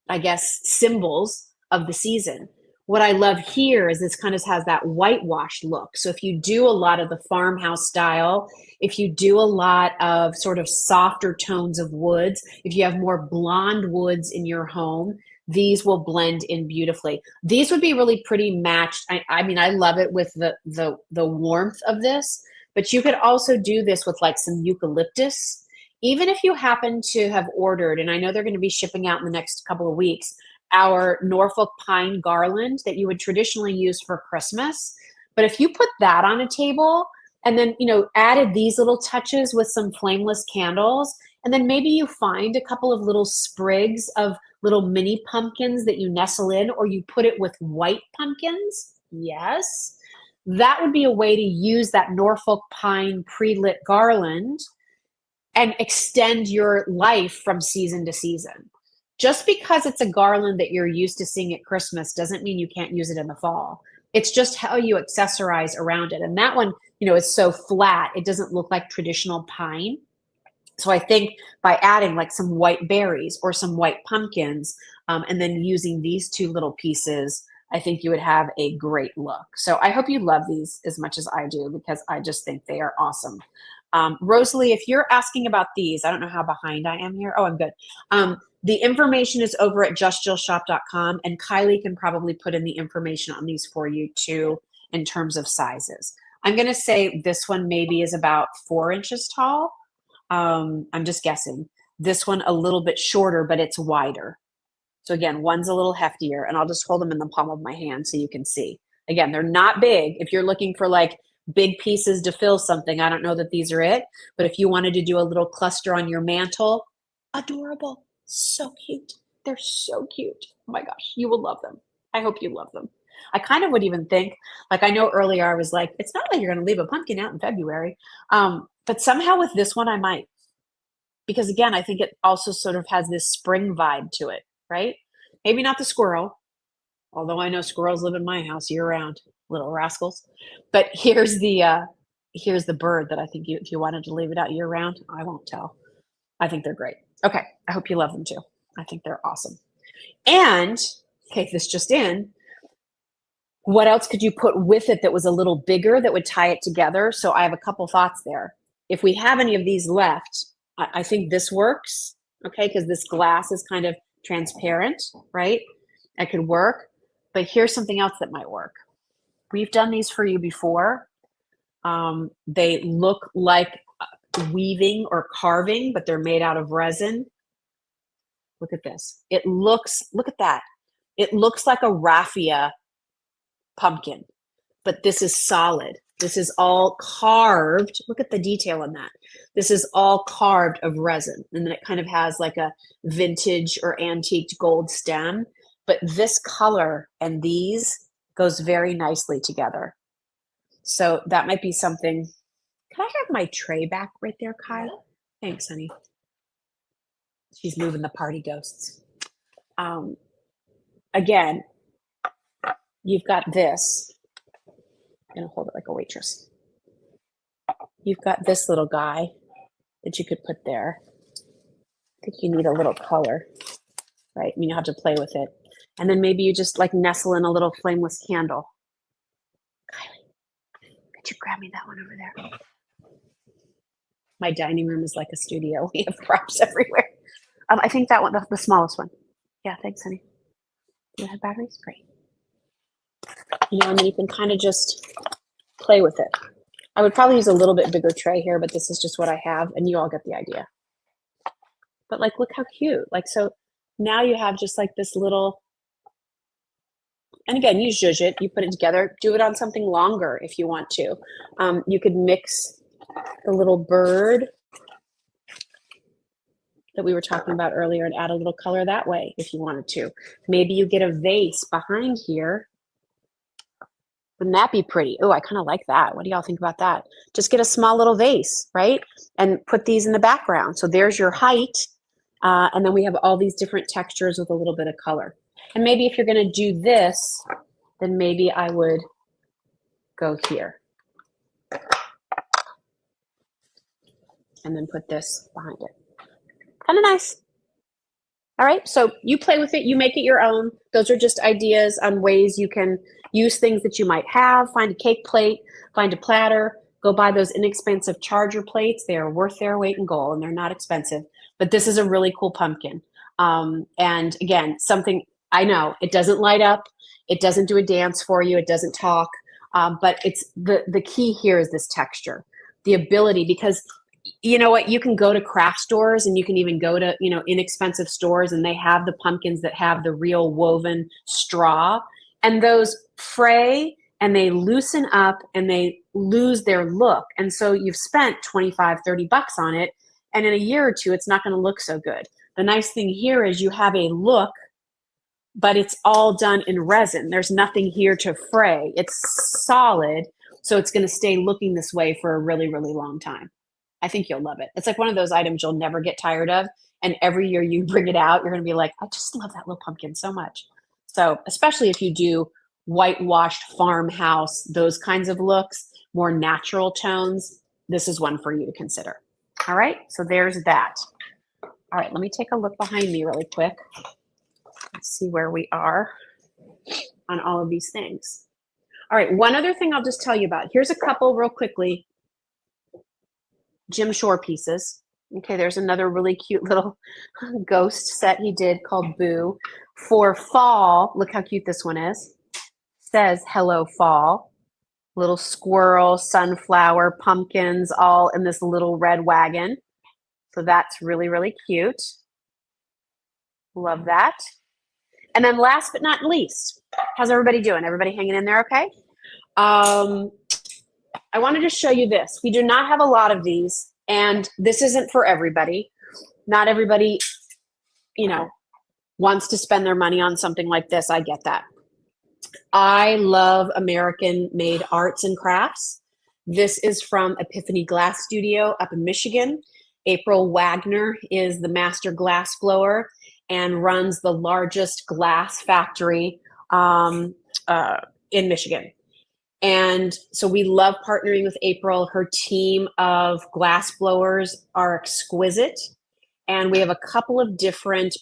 I guess, symbols of the season. What I love here is this kind of has that whitewash look. So if you do a lot of the farmhouse style, if you do a lot of sort of softer tones of woods, if you have more blonde woods in your home, these will blend in beautifully. These would be really pretty matched. I mean, I love it with the warmth of this, but you could also do this with like some eucalyptus. Even if you happen to have ordered, and I know they're going to be shipping out in the next couple of weeks, our Norfolk pine garland that you would traditionally use for Christmas. But if you put that on a table and then, added these little touches with some flameless candles, and then maybe you find a couple of little sprigs of little mini pumpkins that you nestle in, or you put it with white pumpkins. Yes. That would be a way to use that Norfolk pine pre-lit garland and extend your life from season to season. Just because it's a garland that you're used to seeing at Christmas doesn't mean you can't use it in the fall. It's just how you accessorize around it. And that one, is so flat, it doesn't look like traditional pine. So I think by adding like some white berries or some white pumpkins, and then using these two little pieces, I think you would have a great look. So I hope you love these as much as I do, because I just think they are awesome. Rosalie, if you're asking about these, I don't know how behind I am here. Oh, I'm good. The information is over at justjillshop.com, and Kylie can probably put in the information on these for you too in terms of sizes. I'm going to say this one maybe is about 4 inches tall. I'm just guessing. This one a little bit shorter, but it's wider. So again, one's a little heftier, and I'll just hold them in the palm of my hand so you can see. Again, they're not big. If you're looking for like big pieces to fill something, I don't know that these are it, but if you wanted to do a little cluster on your mantle, adorable, so cute. They're so cute. Oh my gosh, you will love them. I hope you love them. I kind of would even think, like I know earlier I was like, it's not like you're going to leave a pumpkin out in February, but somehow with this one I might, because again, I think it also sort of has this spring vibe to it, right? Maybe not the squirrel, although I know squirrels live in my house year round, little rascals. But here's the bird that I think if you wanted to leave it out year round, I won't tell. I think they're great. Okay, I hope you love them too. I think they're awesome. And okay, this just in, what else could you put with it that was a little bigger that would tie it together? So I have a couple thoughts there. If we have any of these left, I think this works, okay, because this glass is kind of transparent, right? That could work. But here's something else that might work. We've done these for you before. They look like weaving or carving, but they're made out of resin. Look at this. Look at that. It looks like a raffia pumpkin, but this is solid. This is all carved. Look at the detail on that. This is all carved of resin. And then it kind of has like a vintage or antiqued gold stem. But this color and these goes very nicely together. So that might be something. Can I have my tray back right there, Kai? Thanks, honey. She's moving the party ghosts. Again, you've got this. I'm going to hold it like a waitress. You've got this little guy that you could put there. I think you need a little color, right? I mean, you have to play with it. And then maybe you just like nestle in a little flameless candle. Kylie, could you grab me that one over there? My dining room is like a studio. We have props everywhere. I think that one, the smallest one. Yeah, thanks, honey. You have batteries? Great. And then you can kind of just play with it. I would probably use a little bit bigger tray here, but this is just what I have, and you all get the idea. But like, look how cute. Like, so now you have just like this little, and again, you zhuzh it, you put it together, do it on something longer if you want to. You could mix the little bird that we were talking about earlier and add a little color that way if you wanted to. Maybe you get a vase behind here. Wouldn't that be pretty? Oh, I kind of like that. What do y'all think about that? Just get a small little vase, right? And put these in the background. So there's your height. And then we have all these different textures with a little bit of color. And maybe if you're going to do this, then maybe I would go here. And then put this behind it. Kind of nice. All right, so you play with it, you make it your own. Those are just ideas on ways you can use things that you might have. Find a cake plate, find a platter, go buy those inexpensive charger plates. They are worth their weight in gold and they're not expensive. But this is a really cool pumpkin. And again, something I know, it doesn't light up, it doesn't do a dance for you, it doesn't talk, but it's the key here is this texture, the ability, because you know what, you can go to craft stores and you can even go to, inexpensive stores and they have the pumpkins that have the real woven straw, and those fray and they loosen up and they lose their look. And so you've spent 25, 30 bucks on it And in a year or two, it's not going to look so good. The nice thing here is you have a look, but it's all done in resin. There's nothing here to fray. It's solid, so it's going to stay looking this way for a really, really long time. I think you'll love it. It's like one of those items you'll never get tired of. And every year you bring it out, you're going to be like, I just love that little pumpkin so much. So, especially if you do whitewashed farmhouse, those kinds of looks, more natural tones, this is one for you to consider. All right, so there's that. All right, let me take a look behind me really quick. Let's see where we are on all of these things. All right, one other thing I'll just tell you about. Here's a couple real quickly. Jim Shore pieces. Okay, there's another really cute little ghost set he did called Boo. For fall, look how cute this one is. Says Hello Fall. Little squirrel, sunflower, pumpkins, all in this little red wagon. So that's really, really cute. Love that. And then last but not least, how's everybody doing? Everybody hanging in there okay? I wanted to show you this. We do not have a lot of these, and this isn't for everybody. Not everybody, wants to spend their money on something like this. I get that. I love American-made arts and crafts. This is from Epiphany Glass Studio up in Michigan. April Wagner is the master glass blower and runs the largest glass factory in Michigan. And so we love partnering with April. Her team of glass blowers are exquisite. And we have a couple of different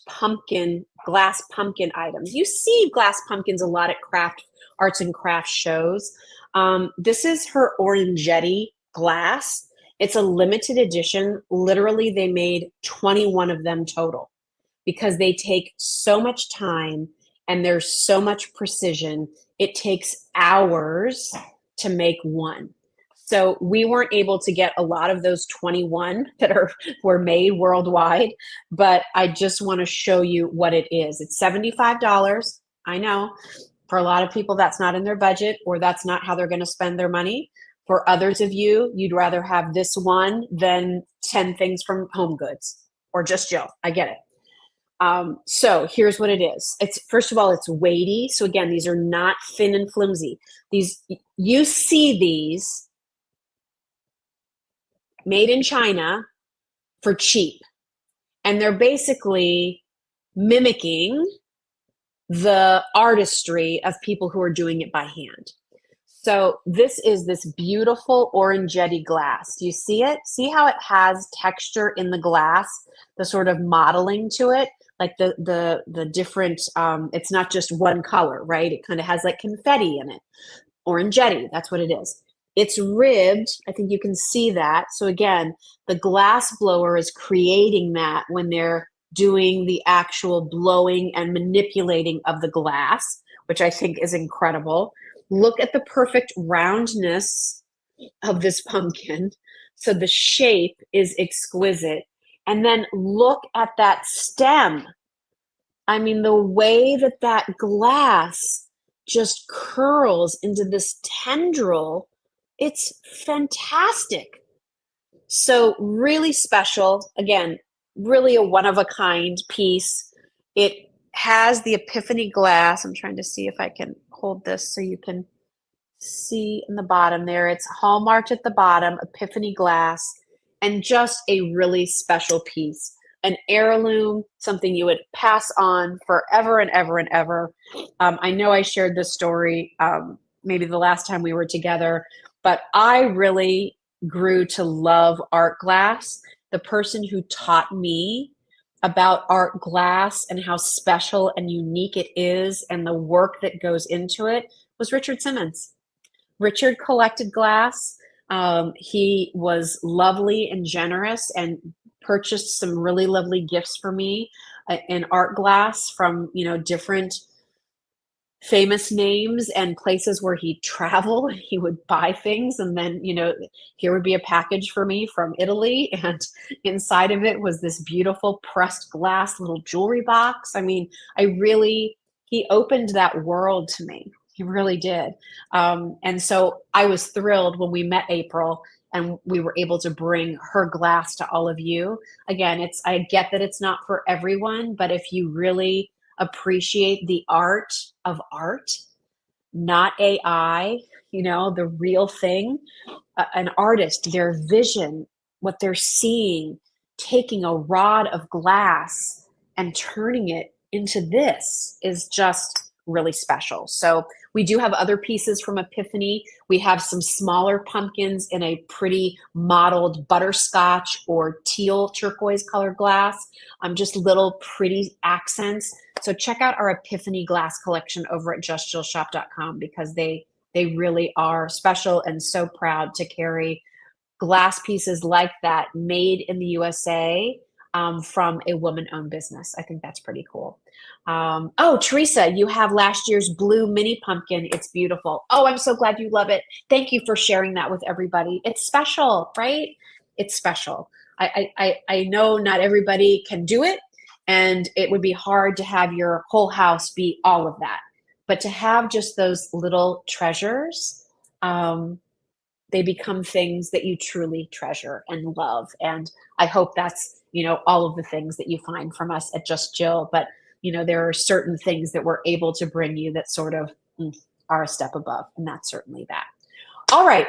glass pumpkin items. You see glass pumpkins a lot at arts and crafts shows. This is her Orangetti glass. It's a limited edition. Literally, they made 21 of them total because they take so much time and there's so much precision. It takes hours to make one. So we weren't able to get a lot of those 21 that were made worldwide, but I just want to show you what it is. It's $75. I know for a lot of people that's not in their budget or that's not how they're going to spend their money. For others of you, you'd rather have this one than 10 things from Home Goods or Just Jill. I get it. So here's what it is. First of all, it's weighty. So again, these are not thin and flimsy. You see these made in China for cheap. And they're basically mimicking the artistry of people who are doing it by hand. So this is this beautiful Orangetti glass. Do you see it? See how it has texture in the glass, the sort of modeling to it? Like the different, it's not just one color, right? It kind of has like confetti in it. Orangetti, that's what it is. It's ribbed. I think you can see that. So again, the glass blower is creating that when they're doing the actual blowing and manipulating of the glass, which I think is incredible. Look at the perfect roundness of this pumpkin. So the shape is exquisite. And then look at that stem. I mean, the way that glass just curls into this tendril, it's fantastic. So really special. Again, really a one-of-a-kind piece. It has the Epiphany glass. I'm trying to see if I can hold this so you can see in the bottom there. It's hallmarked at the bottom, Epiphany glass, and just a really special piece. An heirloom, something you would pass on forever and ever and ever. I know I shared this story maybe the last time we were together, but I really grew to love art glass. The person who taught me about art glass and how special and unique it is and the work that goes into it was Richard Simmons. Richard collected glass. He was lovely and generous and purchased some really lovely gifts for me in art glass from, different famous names and places where he'd travel. He would buy things and then, here would be a package for me from Italy. And inside of it was this beautiful pressed glass little jewelry box. I mean, he opened that world to me. He really did. And so I was thrilled when we met April and we were able to bring her glass to all of you. Again, I get that it's not for everyone, but if you really appreciate the art of art, not AI, the real thing, an artist, their vision, what they're seeing, taking a rod of glass and turning it into this is just really special. So we do have other pieces from Epiphany. We have some smaller pumpkins in a pretty mottled butterscotch or teal turquoise color glass, just little pretty accents. So check out our Epiphany glass collection over at justjillshop.com because they really are special, and so proud to carry glass pieces like that made in the USA from a woman-owned business. I think that's pretty cool. Oh, Teresa, you have last year's blue mini pumpkin. It's beautiful. Oh, I'm so glad you love it. Thank you for sharing that with everybody. It's special, right? It's special. I know not everybody can do it, and it would be hard to have your whole house be all of that. But to have just those little treasures, they become things that you truly treasure and love. And I hope that's, all of the things that you find from us at Just Jill. But, there are certain things that we're able to bring you that sort of are a step above. And that's certainly that. All right.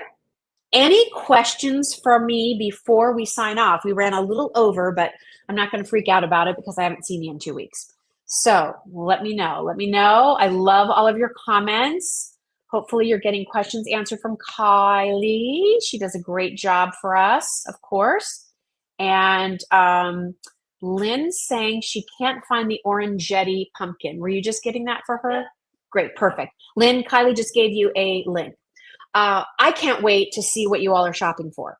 Any questions from me before we sign off? We ran a little over, but I'm not going to freak out about it because I haven't seen you in 2 weeks. So let me know. Let me know. I love all of your comments. Hopefully you're getting questions answered from Kylie. She does a great job for us, of course. And Lynn's saying she can't find the orangetti pumpkin. Were you just getting that for her? Great, perfect. Lynn, Kylie just gave you a link. I can't wait to see what you all are shopping for.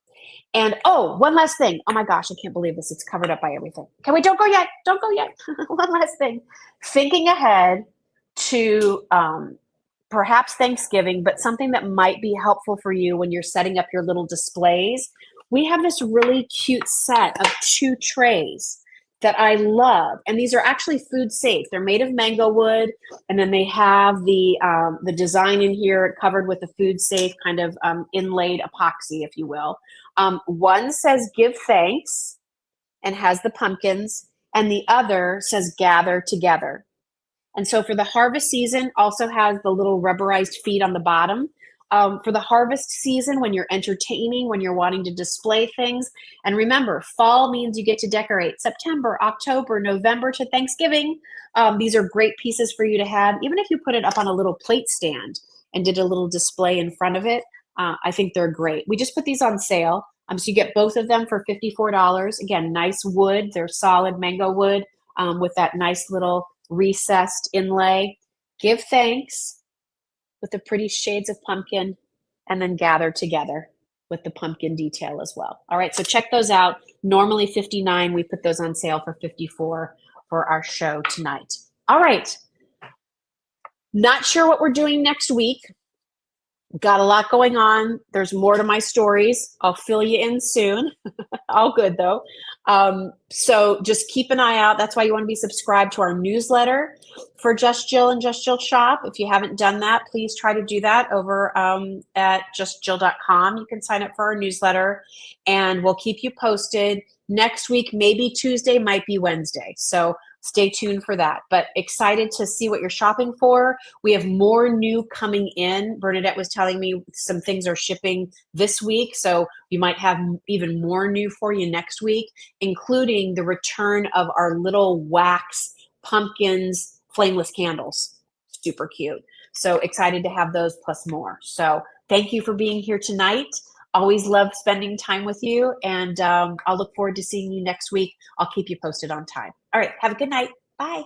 And one last thing. Oh my gosh, I can't believe this. It's covered up by everything. Okay, wait, don't go yet. Don't go yet. One last thing. Thinking ahead to perhaps Thanksgiving, but something that might be helpful for you when you're setting up your little displays. We have this really cute set of 2 trays that I love. And these are actually food safe. They're made of mango wood. And then they have the design in here covered with a food safe kind of inlaid epoxy, if you will. One says give thanks and has the pumpkins, and the other says gather together. And so for the harvest season, also has the little rubberized feet on the bottom. For the harvest season, when you're entertaining, when you're wanting to display things. And remember, fall means you get to decorate September, October, November to Thanksgiving. These are great pieces for you to have. Even if you put it up on a little plate stand and did a little display in front of it, I think they're great. We just put these on sale. So you get both of them for $54. Again, nice wood. They're solid mango wood with that nice little recessed inlay. Give thanks with the pretty shades of pumpkin, and then gather together with the pumpkin detail as well. All right, so check those out. Normally $59. We put those on sale for $54 for our show tonight. All right. Not sure what we're doing next week. Got a lot going on. There's more to my stories. I'll fill you in soon. All good though. So just keep an eye out. That's why you want to be subscribed to our newsletter for Just Jill and Just Jill Shop. If you haven't done that, please try to do that over at justjill.com. You can sign up for our newsletter and we'll keep you posted. Next week, maybe Tuesday, might be Wednesday. So stay tuned for that. But excited to see what you're shopping for. We have more new coming in. Bernadette was telling me some things are shipping this week. So we might have even more new for you next week, including the return of our little wax pumpkins, flameless candles. Super cute. So excited to have those plus more. So thank you for being here tonight. Always love spending time with you, and I'll look forward to seeing you next week. I'll keep you posted on time. All right, have a good night. Bye.